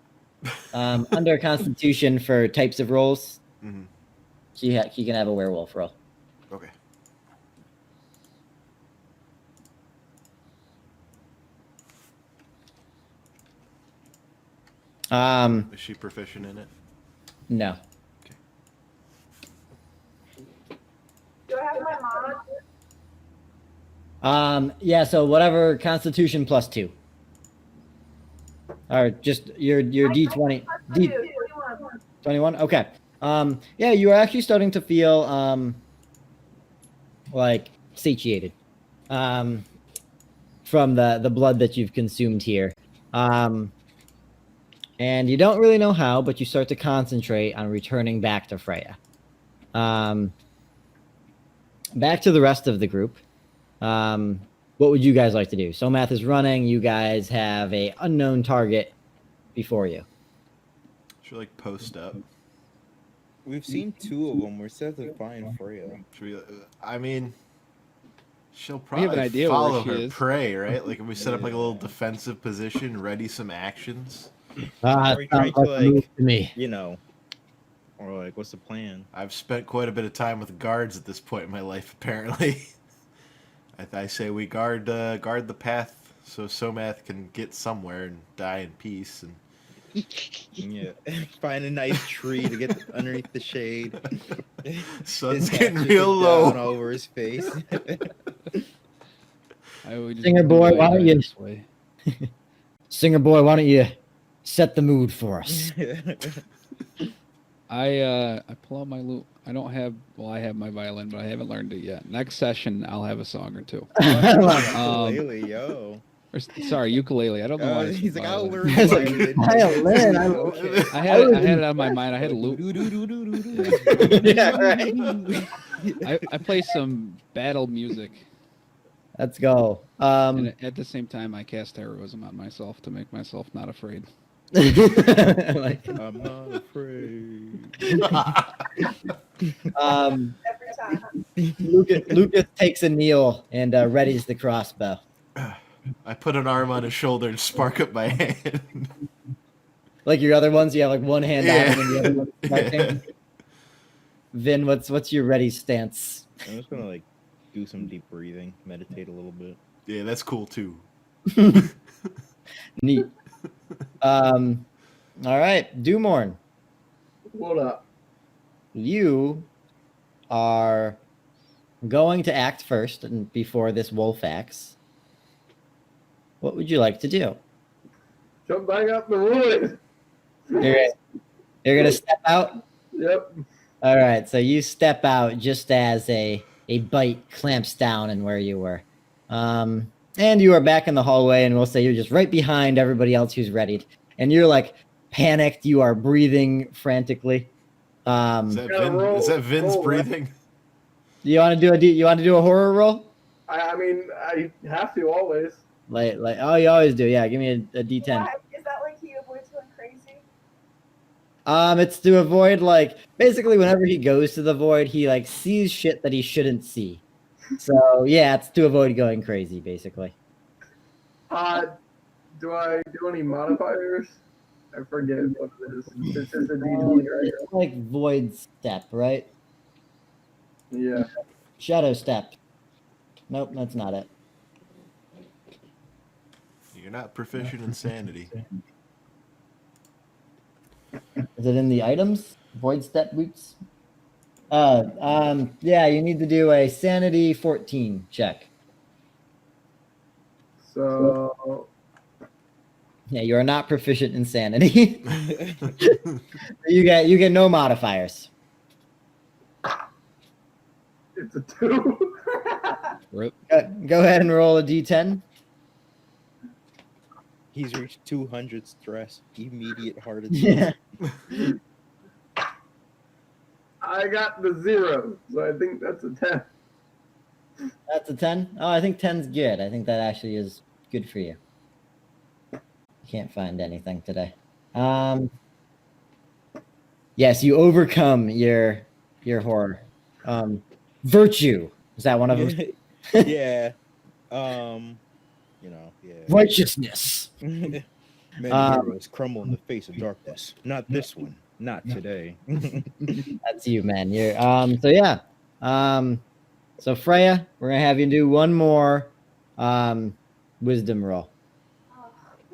under Constitution for types of rolls, Mhm. he can have a werewolf roll. Okay. Is she proficient in it? No. Do I have my mod? Yeah, so whatever Constitution +2. Or just your D20. D- D 21. Okay. Yeah, you are actually starting to feel like satiated from the blood that you've consumed here. And you don't really know how, but you start to concentrate on returning back to Freya. Back to the rest of the group. What would you guys like to do? Somath is running. You guys have a unknown target before you. Should we, like, post up? We've seen 2 of them. We're set to find Freya. Should we, I mean, she'll have probably an idea where follow she her is. prey, right? Like, if we set up like a little defensive position, ready some actions. Are we trying to, like, to me. you know, or like, what's the plan? I've spent quite a bit of time with guards at this point in my life, apparently. I say we guard the path so Somath can get somewhere and die in peace. And Yeah, find a nice tree to get underneath the shade. sun's His getting hatchet real is low. down over his face. I would just Singer boy, why don't you- this way. Singer boy, why don't you set the mood for us? I pull out my lute. I don't have. Well, I have my violin, but I haven't learned it yet. Next session, I'll have a song or two. Ukulele, yo. Or, sorry, ukulele. I don't know why. I said He's like, I'll violin. learn I was like, violin. violin, Okay. I had it on my mind. I had a lute. Yeah, right. I play some battle music, Let's go. and at the same time, I cast heroism on myself to make myself not afraid. like, I'm not afraid. Every time. Lucas takes a kneel and readies the crossbow. I put an arm on his shoulder and spark up my hand. Like your other ones, you have like one hand Yeah. on and the other one sparking. Vin, what's your ready stance? I'm just gonna like do some deep breathing, meditate a little bit. Yeah, that's cool too. Neat. All right, Dumorn, Hold up. you are going to act first and before this wolf acts. What would you like to do? Jump back up the wood. You're gonna step out. Yep. All right, so you step out just as a bite clamps down in where you were, and you are back in the hallway, and we'll say you're just right behind everybody else who's readied, and you're like panicked. You are breathing frantically. Is that Vin's roll, breathing? You want to do a horror roll? I mean, I have to always. Like oh, you always do. Yeah, give me a D10. Why? Is that like he avoids going crazy? It's to avoid like basically whenever he goes to the void, he like sees shit that he shouldn't see. So yeah, it's to avoid going crazy, basically. Do I do any modifiers? I forget what it is. It's just a D20, right? It's like void step, right? Yeah. Shadow step. Nope, that's not it. You're not proficient in sanity. Is it in the items? Void step boots? Yeah, you need to do a sanity 14 check. So Yeah, you are not proficient in sanity. you get no modifiers. it's a 2. Rip. Go ahead and roll a d10. He's reached 200 stress, immediate heart attack. Yeah. I got the 0, so I think that's a 10. That's a 10? Oh, I think 10's good. I think that actually is good for you. Can't find anything today. Yes, you overcome your horror. Virtue. Is that one of them? Yeah. You know, yeah. Righteousness. Many heroes crumble in the face of darkness. Not this one. Not today. That's you, man. You're so yeah. So Freya, we're gonna have you do one more wisdom roll.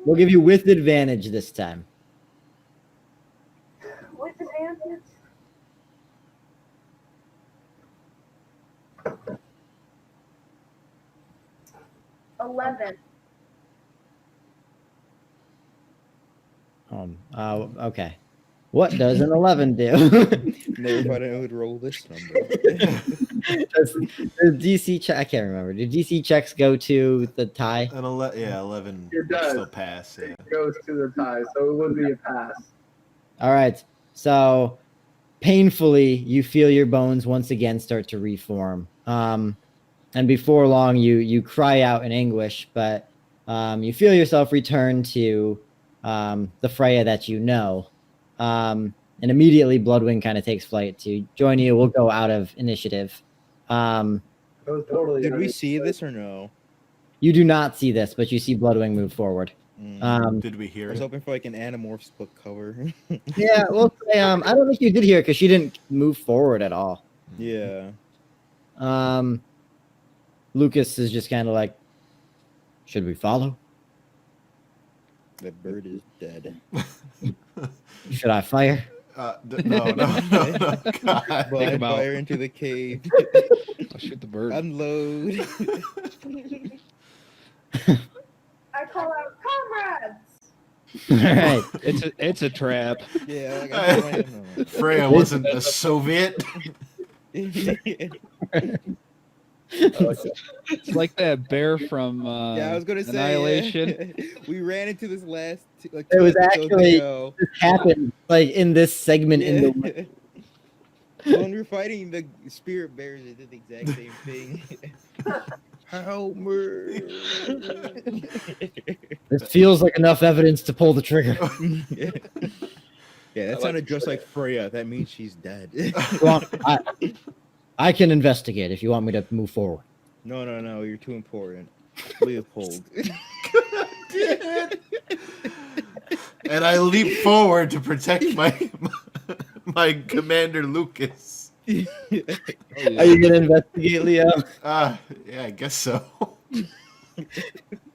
We'll give you with advantage this time. With advantage. $11. Okay. What does an 11 do? Never thought I would roll this number. The DC check. I can't remember. Do DC checks go to the tie? 11 It would does. still pass. Yeah. It goes to the tie, so it would be a pass. All right. So painfully, you feel your bones once again start to reform. And before long, you cry out in anguish, but you feel yourself return to the Freya that you know. And immediately, Bloodwing kind of takes flight to join you. We'll go out of initiative. It was totally. Did we see this or no? You do not see this, but you see Bloodwing move forward. Did we hear I was it? hoping for like an Animorph split cover. Yeah, well, I don't think you did hear it because she didn't move forward at all. Yeah. Lucas is just kind of like, should we follow? That bird is dead. Should I fire? No. God. Blind him out. fire into the cave. I'll shoot the bird. Unload. I call out, comrades! All right. It's a trap. Yeah, like I'm trying Freya wasn't a Soviet. It's like that bear from Yeah, I was gonna say Annihilation. We ran into this last. Like, It was 2 episodes actually- ago. This happened like in this segment in the. When we were fighting the spirit bears, it did the exact same thing. Help me! It feels like enough evidence to pull the trigger. Yeah, that like sounded just Freya. like Freya. That means she's dead. Well, I can investigate if you want me to move forward. No, you're too important. Leopold. And I leap forward to protect my commander Lucas. Oh, yeah. Are you gonna investigate, Leo? Yeah, I guess so.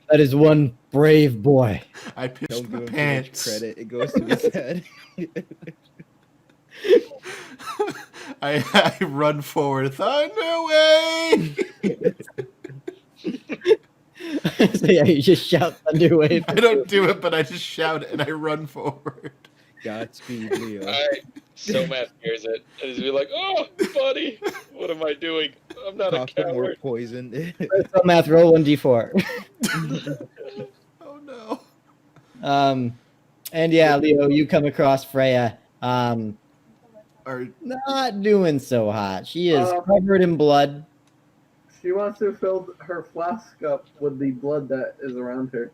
That is one brave boy. I pitched Don't my give him too much pants. credit. It goes to his head. I run forward. Thunder way! So yeah, you just shout Thunderwave. I don't do it, but I just shout it and I run forward. Godspeed, Leo. So Matt hears it. And he's be like, oh, buddy, what am I doing? I'm not a Cough up more coward. poison. So math, roll 1d4. Oh no. And yeah, Leo, you come across Freya. Or Not doing so hot. She is Uh, covered in blood. She wants to fill her flask up with the blood that is around her.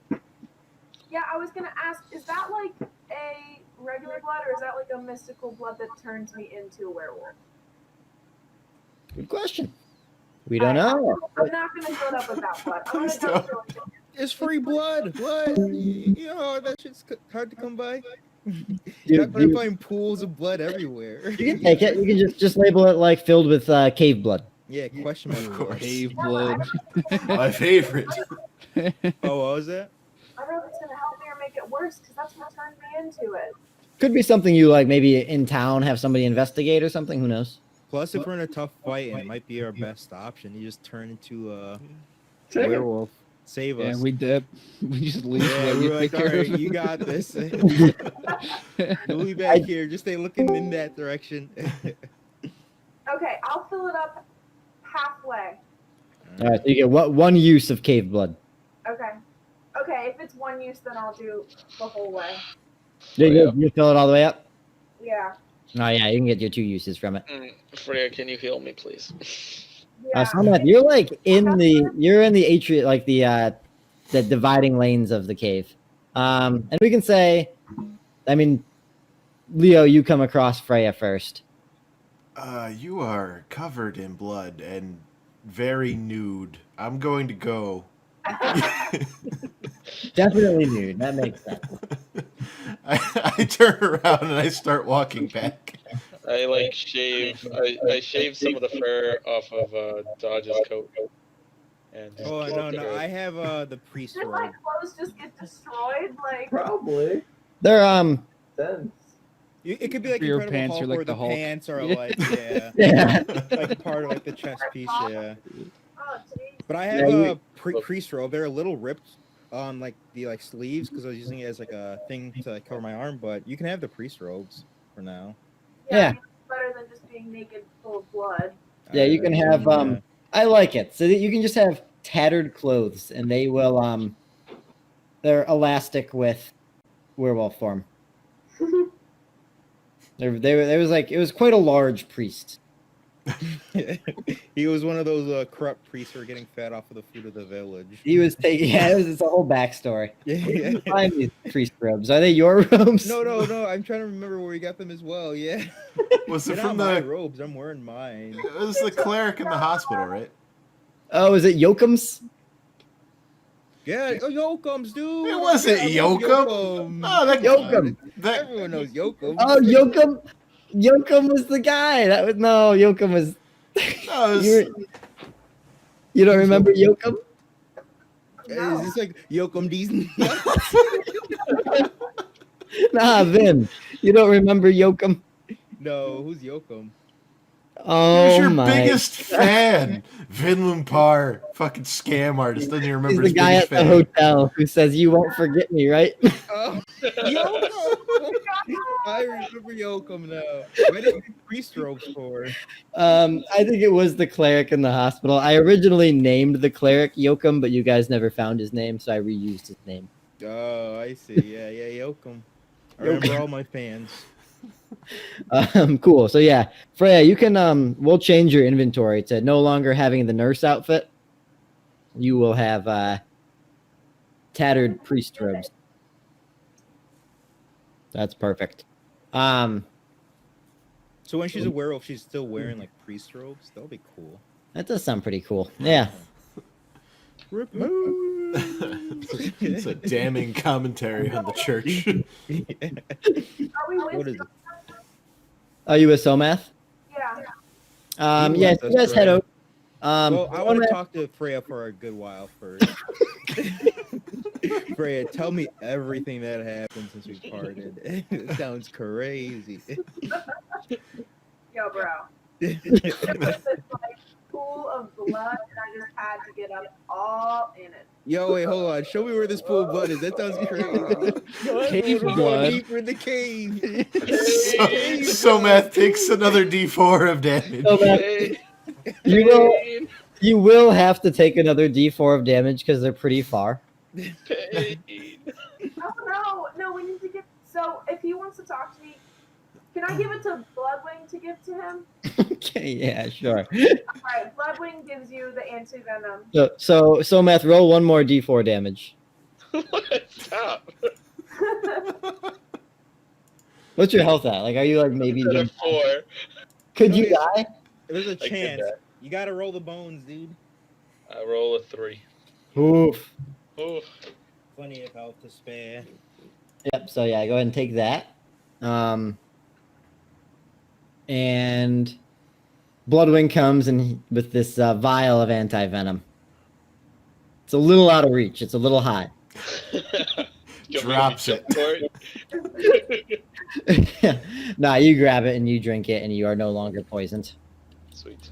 Yeah, I was gonna ask, is that like a regular blood or is that like a mystical blood that turns me into a werewolf? Good question. We don't know. I'm not gonna fill it up with that blood. I'm Please gonna don't. go through it. It's free blood. What? You know that shit's hard to come by. You, You're not gonna you- find pools of blood everywhere. you can take it. You can just label it like filled with cave blood. Yeah, question mark. Of course. Cave blood. my favorite. Oh, what was that? I don't know if it's gonna help me or make it worse because that's what turned me into it. Could be something you like maybe in town have somebody investigate or something. Who knows? Plus, if we're in a tough fight, and it might be our best option. You just turn into a Take it. werewolf. Save Yeah, us. we dip. We just leave. Yeah, let you we're like, take all care right, of it." you got this. We'll be back here. Just stay looking in that direction. Okay, I'll fill it up halfway. All right, so you get one use of cave blood. Okay. Okay, if it's one use, then I'll do the whole way. You fill it all the way up. Yeah. Oh yeah, you can get your 2 uses from it. Freya, can you heal me, please? Yeah. Sonath, you're like you're in the atrium, like the dividing lanes of the cave. And we can say, I mean, Leo, you come across Freya first. You are covered in blood and very nude. I'm going to go. Definitely nude. That makes sense. I turn around and I start walking back. I like shave. I shave some of the fur off of Dodge's coat. And just Oh keep no, it no, I have the priest Did my robe. clothes just get destroyed? Like, Probably. They're Sense. It could be like Your Incredible pants Hulk, are like where the the Hulk. pants are like yeah. like part of like the chest piece. Yeah. oh, geez. But I have Yeah, a priest robe. They're a little ripped, on like the sleeves because I was using it as like a thing to like, cover my arm. But you can have the priest robes for now. Yeah, Yeah. I mean, it's better than just being naked, full of blood. Yeah, you can have Yeah. I like it. So that you can just have tattered clothes and they will they're elastic with werewolf form. There was like it was quite a large priest. He was one of those corrupt priests who are getting fed off of the food of the village. He was taking it's a whole backstory. Yeah. Where did you find these priest robes? Are they your robes? No. I'm trying to remember where we got them as well. Yeah. Was They're it not from my the? robes? I'm wearing mine. It was the cleric in the hospital, right? Oh, is it Yokum's? Yeah, Yokum's, dude. It wasn't I love Yokum. No, that Yokum. That Everyone knows Yokum. Oh, Yokum. Yokum was the guy. That was no. Yokum was. no, it was- You don't remember Yokum? Is this like Yokum D's nuts? Nah, Vin. You don't remember Yokum? No, who's Yokum? Oh Who's your my! biggest fan? Vinland Parr, fucking scam artist. Doesn't even He's remember the his guy biggest at the fan. hotel who says you won't forget me, right? Oh, Yokum! I remember Yokum now. Why did you priest robes for? I think it was the cleric in the hospital. I originally named the cleric Yokum, but you guys never found his name, so I reused his name. Oh, I see. Yeah, Yokum. I remember all my fans. Cool. So yeah, Freya, you can we'll change your inventory to no longer having the nurse outfit. You will have tattered priest robes. That's perfect. So when she's a werewolf, she's still wearing like priest robes. That'll be cool. That does sound pretty cool. Yeah. It's a damning commentary on the church. Are we What with? is it? Are you with Somath? Yeah. Yeah, you guys head out. Well, I want to talk to Freya for a good while first. Freya, tell me everything that happened since we parted. It sounds crazy. Yo, bro. It was this like pool of blood, and I just had to get up all in it. Yo, wait, hold on. Show me where this pool of blood is. That sounds crazy. Cave We're blood. going deeper in the cave. So Math takes another D4 of damage. Somath, you will have to take another D4 of damage because they're pretty far. Oh no, we need to get. So if he wants to talk to me, can I give it to Bloodwing to give to him? Okay, yeah, sure. All right, Bloodwing gives you the anti-venom. So Math, roll one more D4 damage. Stop. What's your health at? Like, are you like maybe? Instead of 4. Could you die? There's a I get chance. that. You gotta roll the bones, dude. I roll a 3. Oof. Oof. Plenty of health to spare. Yep. So yeah, go ahead and take that. And Bloodwing comes with this vial of anti-venom. It's a little out of reach. It's a little high. Drops it. Nah, you grab it and you drink it, and you are no longer poisoned. Sweet.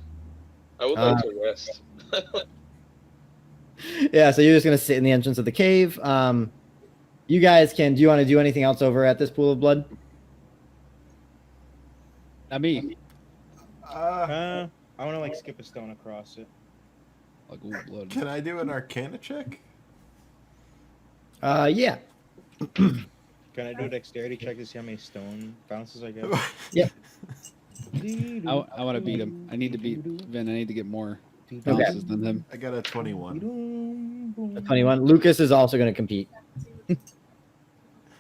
I would like to rest. Yeah, so you're just gonna sit in the entrance of the cave. You guys can. Do you want to do anything else over at this pool of blood? Not me. I want to like skip a stone across it. Like ooh, blood. Can I do an Arcana check? Yeah. Can I do a dexterity check to see how many stone bounces I get? I want to beat him. I need to beat Vin. I need to get more Okay. bounces than him. I got a 21. 21. Lucas is also going to compete.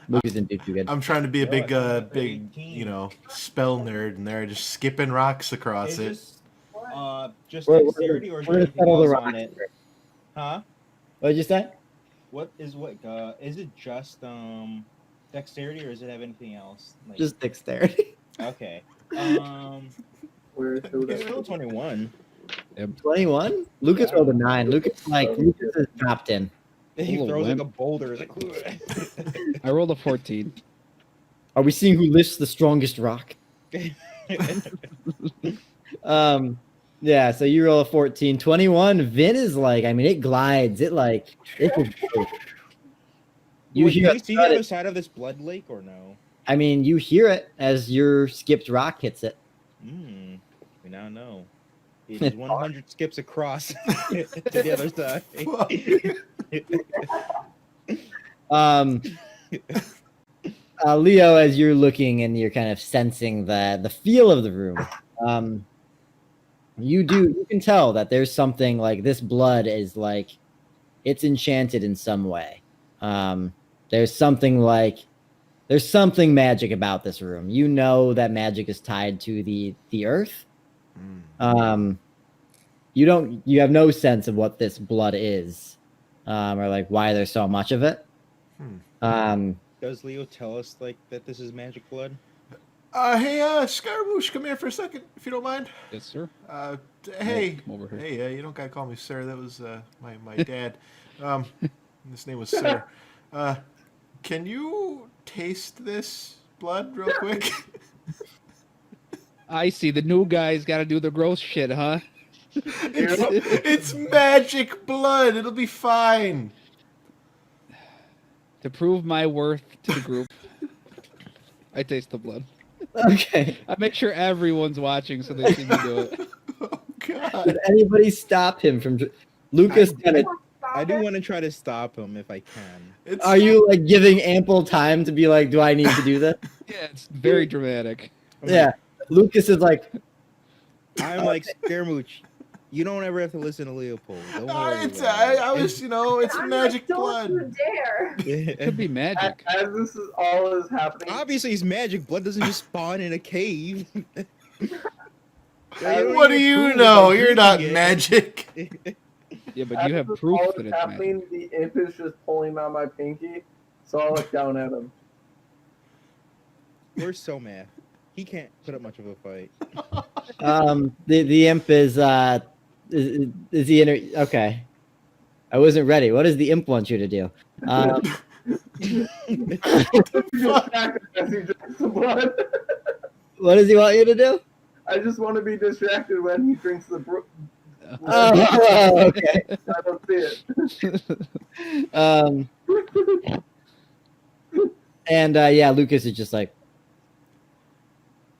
Lucas didn't do too good. I'm trying to be a big, spell nerd, and they're just skipping rocks across it. Just We're dexterity or is we're there gonna anything settle the else on rocks. it? Huh? What did you say? Is it just dexterity or does it have anything else? Like, Just dexterity. okay. Where's It's still 21. 21. Lucas rolled a 9. Lucas is dropped in. He Ooh, throws like man. a boulder. It's like, I rolled a 14. Are we seeing who lifts the strongest rock? Yeah, so you roll a 14. 21. Vin is like, I mean, it glides. It can go You Wait, hear can a we see the thud. other side of this blood lake or no? I mean, you hear it as your skipped rock hits it. We now know. It is 100 skips across to the other side. Leo, as you're looking and you're kind of sensing the feel of the room, you can tell that there's something like this blood is like it's enchanted in some way. There's something magic about this room. You know that magic is tied to the earth. You have no sense of what this blood is, or like why there's so much of it. Does Leo tell us like that this is magic blood? Hey, Scaramouche, come here for a second, if you don't mind. Yes, sir. Hey, Come over here. hey, you don't gotta call me sir. That was my dad. His name was Sir. Can you taste this blood real quick? I see. The new guy's got to do the gross shit, huh? It's magic blood. It'll be fine. To prove my worth to the group, I taste the blood. Okay. I make sure everyone's watching so they see me do it. Oh God! Did anybody stop him from? Lucas, I do want to try to stop him if I can. are you like giving ample time to be like, do I need to do this? Yeah, it's very dramatic. Yeah. Lucas is like, I'm like Scaramouche. You don't ever have to listen to Leopold. Don't worry. I was, it's I'm magic like, blood. Don't you dare! It could be magic. As this is all is happening, Obviously, it's magic. Blood doesn't just spawn in a cave. What do you know? You're not magic. Yeah, but as you have this proof all that is it's happening, magic. the imp is just pulling on my pinky, so I look down at him. We're so mad. He can't put up much of a fight. the imp is he okay. I wasn't ready. What does the imp want you to do? Distracted as he drinks the blood. What does he want you to do? I just want to be distracted when he drinks the brook. Oh, okay. I don't see it. And yeah, Lucas is just like,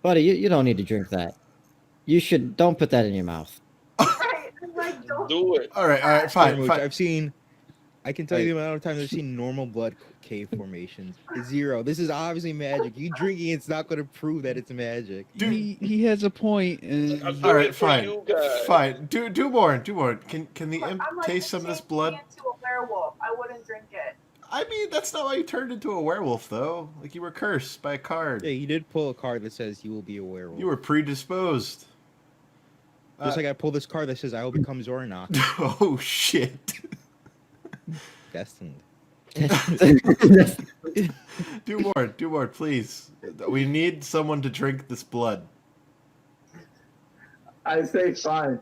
buddy, you don't need to drink that. Don't put that in your mouth. Right, I'm like, don't Do it. All right, fine, Scaramouche, fine. I can tell you the amount of times I've seen normal blood cave formations. It's 0. This is obviously magic. You drinking it's not going to prove that it's magic. He has a point. I'm All doing right, it for fine, you guys. fine. Do more. Can the But imp I'm like, taste some of this changed blood? me into a werewolf. I wouldn't drink it. I mean, that's not why you turned into a werewolf, though. Like you were cursed by a card. Yeah, you did pull a card that says you will be a werewolf. You were predisposed. Just like I pulled this card that says I will become Zornok. Oh shit! Destined. Do more, please. We need someone to drink this blood. I say fine,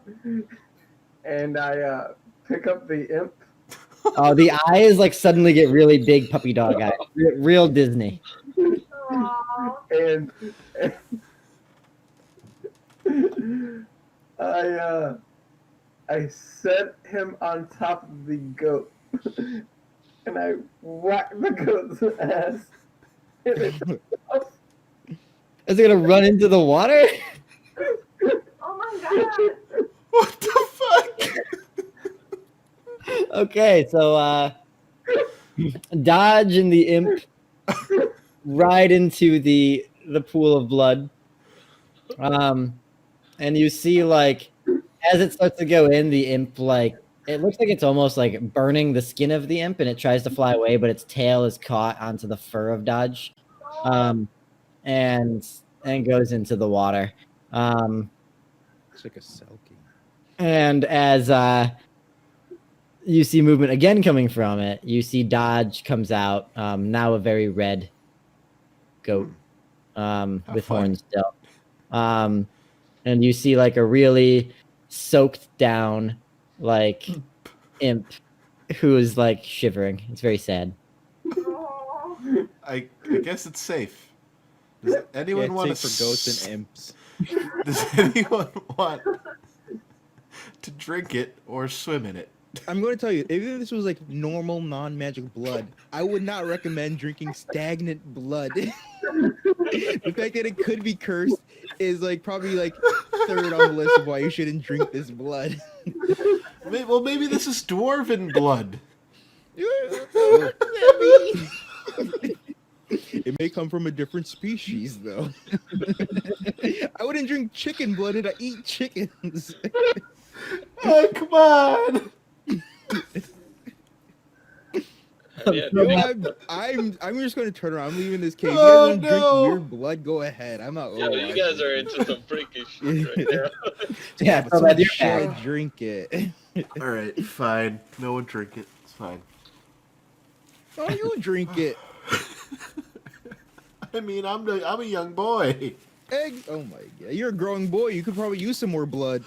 and I pick up the imp. Oh, the eyes like suddenly get really big, puppy dog eyes, real Disney. Aww. And I set him on top of the goat, and I whack the goat's ass. And it Is it gonna run into the water? Oh my god. What the fuck? Okay, so Dodge and the imp ride into the pool of blood. And you see like as it starts to go in, the imp like it looks like it's almost like burning the skin of the imp and it tries to fly away, but its tail is caught onto the fur of Dodge. And goes into the water. It's like a selkie. And as you see movement again coming from it, you see Dodge comes out, now a very red goat with fun. horns still. And you see like a really soaked down like imp who is like shivering. It's very sad. Aw. I guess it's safe. Does anyone Yeah, want it's to safe for ghosts and imps. Does anyone want to drink it or swim in it? I'm going to tell you, if this was like normal non-magic blood, I would not recommend drinking stagnant blood. The fact that it could be cursed is like probably like third on the list of why you shouldn't drink this blood. Well, maybe this is dwarven blood. It may come from a different species, though. I wouldn't drink chicken blood, and I eat chickens. Oh, come on! Yeah, Yo, I'm just going to turn around. I'm leaving this cave. Oh, You guys want to no. drink weird blood? Go ahead. I'm not. yeah, you guys are into some freaky shit right now. Yeah, But so someone bad you're should bad. drink it. All right, fine. No one drink it. It's fine. Oh, you drink it. I mean, I'm a young boy. Egg. Oh my god, you're a growing boy. You could probably use some more blood.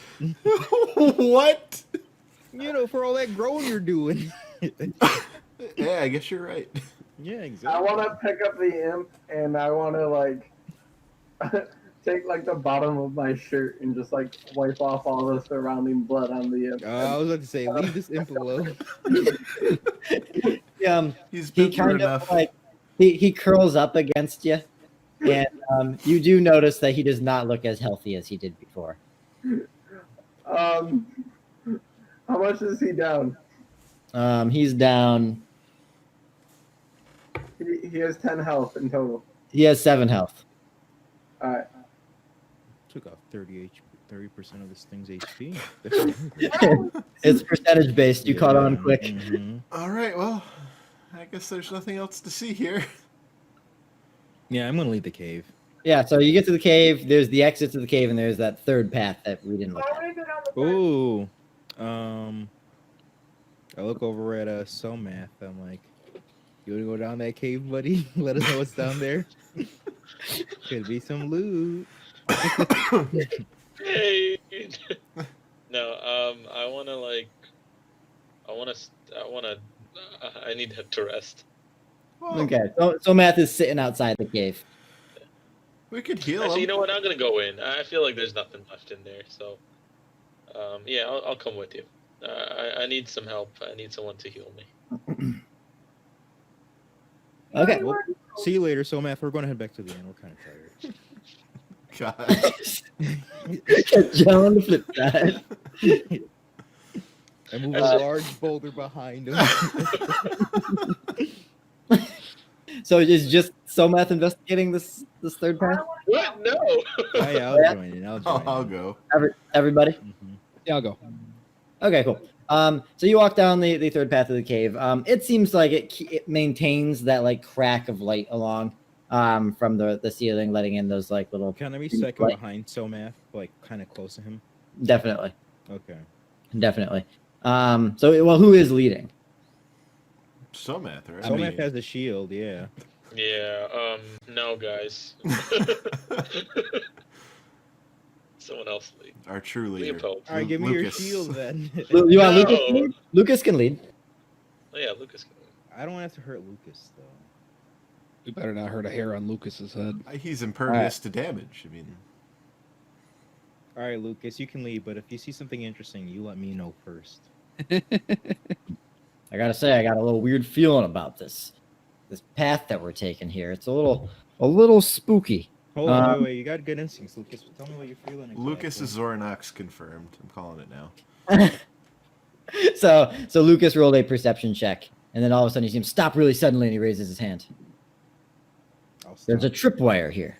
What? You know, for all that growing you're doing. Yeah, I guess you're right. Yeah, I exactly. want to pick up the imp and I want to like take like the bottom of my shirt and just like wipe off all the surrounding blood on the imp. I was about to say, leave this imp alone. He's He been through kind enough. of like he curls up against you, and you do notice that he does not look as healthy as he did before. How much is he down? He's down. He has 10 health in total. He has 7 health. All right. Took off 30% of this thing's HP. It's percentage based. You caught on quick. Mhm. All right, well, I guess there's nothing else to see here. Yeah, I'm gonna leave the cave. Yeah, so you get to the cave. There's the exit to the cave, and there's that third path that we didn't look Why at. would I go down the first? Ooh. I look over at Somath. I'm like, you wanna go down that cave, buddy? Let us know what's down there. Could be some loot. Hey. No, I need to rest. Well, Okay, so Math is sitting outside the cave. we could heal Actually, you him. know what? I'm gonna go in. I feel like there's nothing left in there, so yeah, I'll come with you. I need some help. I need someone to heal me. Okay. Well, see you later, Somath. We're gonna head back to the inn. We're kind of tired. God. John the flip side. I move a large boulder behind him. So is just Somath investigating this third I path? don't want to What? No. I'll join in. I'll join I'll in. go. Everybody? Mhm. Yeah, I'll go. Okay, cool. So you walk down the third path of the cave. It seems like it maintains that like crack of light along from the ceiling, letting in those like little. Can I be second Light. behind Somath, like kind of close to him? Definitely, Okay. definitely. So well, who is leading? Somath, right? Somath has a shield, yeah. Yeah. No, guys. Someone else lead. Our true leader. Leopold. All right, give me Lucas. your shield then. You want No. Lucas? To lead? Lucas can lead. Oh, yeah, Lucas. I don't have to hurt Lucas though. We better not hurt a hair on Lucas's head. He's impervious to damage. I mean, All right, Lucas, you can lead, but if you see something interesting, you let me know first. I gotta say, I got a little weird feeling about this path that we're taking here. It's a little spooky. Hold on, wait. You got good instincts, Lucas. Tell me what you're feeling. Exactly. Lucas is Zornox confirmed. I'm calling it now. So Lucas rolled a perception check, and then all of a sudden you see him stop really suddenly, and he raises his hand. I'll stop. There's a tripwire here.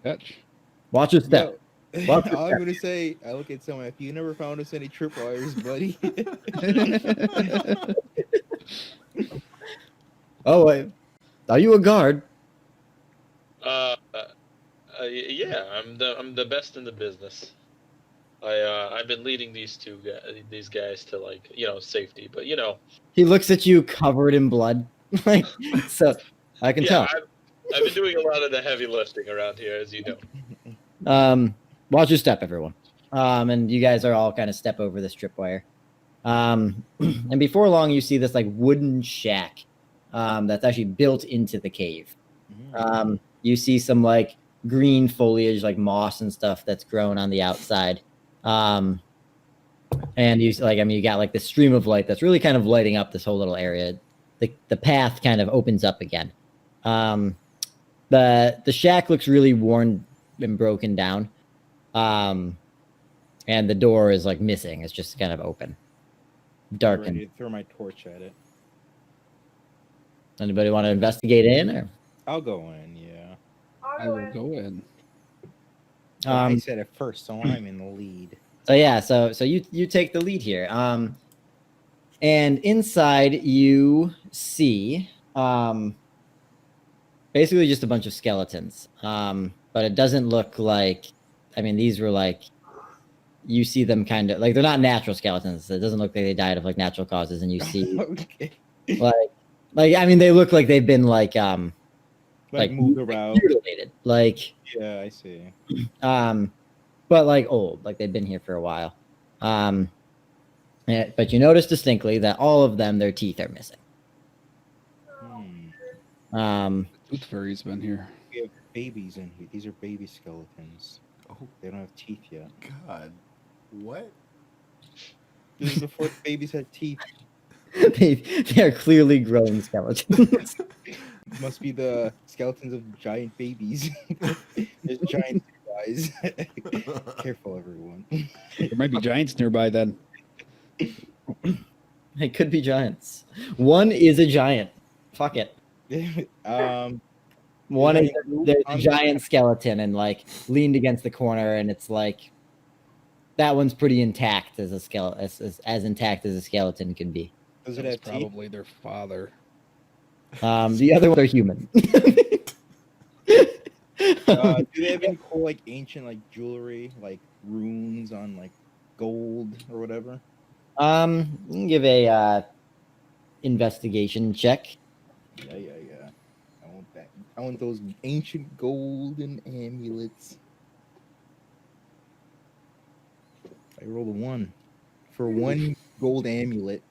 Catch. Watch your step. Yo, Watch your all step. I'm gonna say, I look at someone. If you never found us any tripwires, buddy. Oh wait, are you a guard? Yeah, I'm the best in the business. I've been leading these guys to like safety, but He looks at you covered in blood, like so. I can yeah, tell. I've been doing a lot of the heavy lifting around here, as you know. Watch your step, everyone. And you guys are all kind of step over this tripwire. And before long, you see this like wooden shack that's actually built into the cave. You see some like green foliage, like moss and stuff that's grown on the outside. And you like, I mean, you got like this stream of light that's really kind of lighting up this whole little area. The path kind of opens up again. The shack looks really worn and broken down. And the door is like missing. It's just kind of open, darkened. Ready to throw my torch at it. Anybody want to investigate in? Or I'll go in. Yeah. I will go in. I said it first, so I'm in the lead. So yeah, so you take the lead here. And inside you see basically just a bunch of skeletons. But it doesn't look like, I mean, these were like, you see them kind of like, they're not natural skeletons. It doesn't look like they died of like natural causes. And you see Okay. like I mean, they look like they've been like moved around. mutilated. Like Yeah, I see. but like old, like they've been here for a while. But you notice distinctly that all of them, their teeth are missing. Tooth Fairy's been here. We have babies in here. These are baby skeletons. Oh They don't have teeth yet. God, what? This is before the babies had teeth. they are clearly grown skeletons. Must be the skeletons of giant babies. There's giant guys. Careful, everyone. There might be giants nearby then. It could be giants. One is a giant. Fuck it. One is there's a giant skeleton and like leaned against the corner, and it's like that one's pretty intact as a skeleton, as intact as a skeleton can be. Does it That was have teeth? probably their father. The other ones are human. Do they have any cool like ancient like jewelry, like runes on like gold or whatever? You can give a investigation check. Yeah. I want that. I want those ancient golden amulets. I rolled a 1 for 1 gold amulet.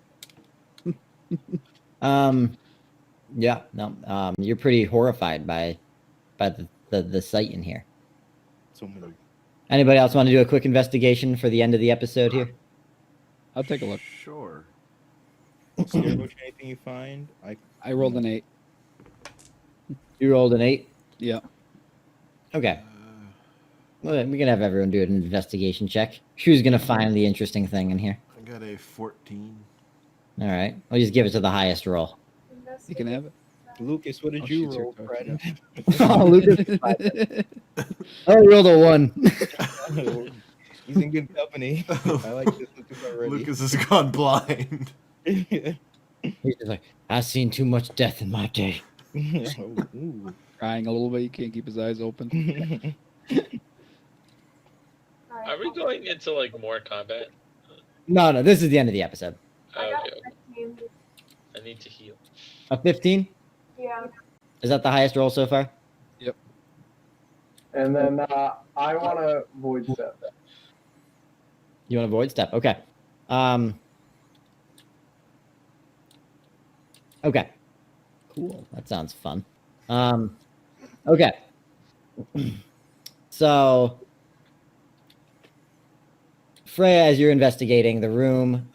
Yeah, no. You're pretty horrified by the sight in here. So many. Anybody else want to do a quick investigation for the end of the episode here? I'll take a look. Sure. Scarebush, anything you find? I rolled an 8. You rolled an 8. Yeah. Okay. Well, we can have everyone do an investigation check. Who's gonna find the interesting thing in here? I got a 14. All right. I'll just give it to the highest roll. You can have it. Lucas, what did Oh, you shit, roll, your friend? Oh, Lucas. I rolled a 1. He's in good company. I like this Lucas already. Lucas has gone blind. He's just like, I've seen too much death in my day. Ooh. Crying a little bit. He can't keep his eyes open. Are we going into like more combat? No, this is the end of the episode. I got Okay, 15. I need to heal. A 15? Yeah. Is that the highest roll so far? And then I want to void step. You want to void step? Okay. Okay. Cool. That sounds fun. Okay. So, Freya, as you're investigating the room,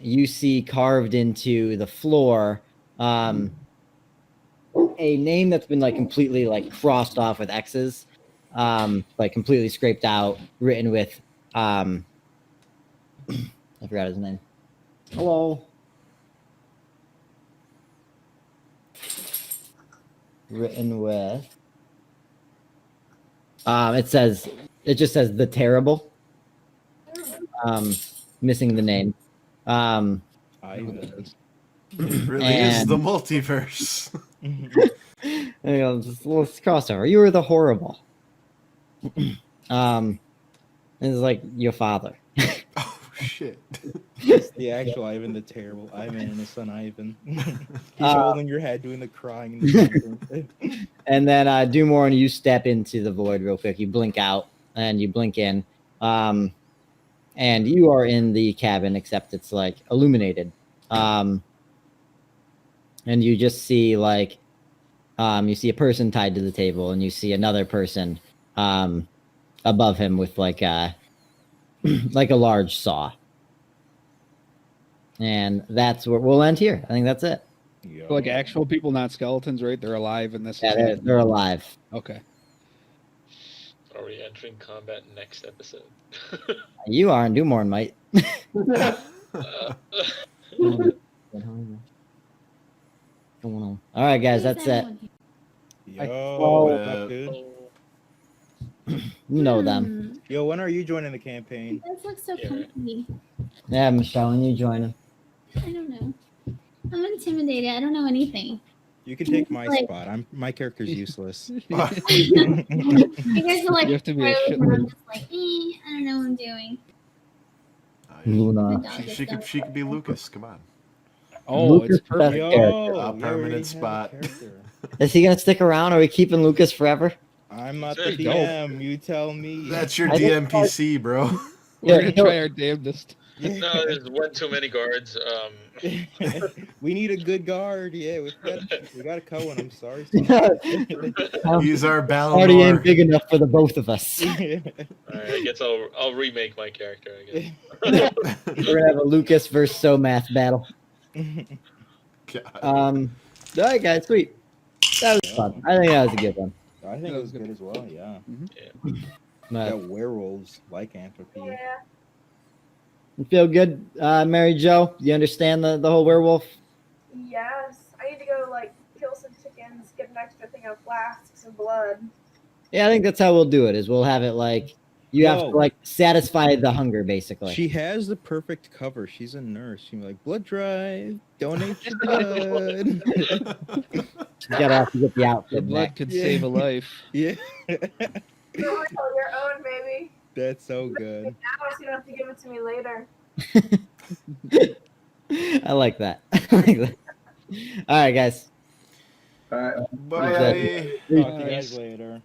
you see carved into the floor a name that's been like completely like crossed off with X's, like completely scraped out, written with I forgot his name. Hello. Written with it just says the terrible. Missing the name. Ivan. It really is And- the multiverse. There you go, let's crossover. You were the horrible. It's like your father. Oh shit. It's the actual Ivan the Terrible. Ivan and his son Ivan. He's holding your head, doing the crying. In the bathroom. And then Dumorn, you step into the void real quick. You blink out and you blink in. And you are in the cabin, except it's like illuminated. And you just see like you see a person tied to the table, and you see another person above him with like a like a large saw. And that's where we'll end here. I think that's it. Yeah. Like actual people, not skeletons, right? They're alive, and this Yeah, is they're, happening. they're alive. Okay. Are we entering combat next episode? You are, and Doomorn might. Uh, All right, guys, that's it. Yo, Oh, what's up, dude? You know them. Yo, when are you joining the campaign? This looks so Yeah, right. comfy. Yeah, Michelle, when you join them. I don't know. I'm intimidated. I don't know anything. You can take my Like- spot. My character's useless. You guys are like, You have to be a pros, and shitlord. I'm just like, I don't know what I'm doing. Luna. My dog She is could be Lucas. Come on. Oh, Lucas it's perfect. Best Yo, character. we A already permanent have a spot. character. Is he gonna stick around? Are we keeping Lucas forever? I'm not the Very dope. DM. You tell me. That's your I think- DMPC, bro. We're Yeah, gonna he'll- try our damnedest. No, there's one too many guards. We need a good guard. Yeah, we got a Cohen. I'm sorry. He's our Party ain't Balnor. big enough for the both of us. Alright, I guess I'll remake my character. I guess. We're gonna have a Lucas versus Somath battle. God. All right, guys, sweet. That was fun. I think that was a good one. I think it was good as well. Yeah. But Got werewolves, lycanthropy. Yeah. you feel good, Mary Jo? You understand the whole werewolf? Yes. I need to go like kill some chickens, get an extra thing of flasks and blood. Yeah, I think that's how we'll do it. Is we'll have it like you have to Whoa. like satisfy the hunger, basically. She has the perfect cover. She's a nurse. She's like, blood drive, donate your blood. You gotta have to get the The outfit blood back. could Yeah. save a life. Yeah. Your own, baby. That's so good. Now so you don't have to give it to me later. I like that. I like that. All right, guys. All right. Bye. Talk to you guys later.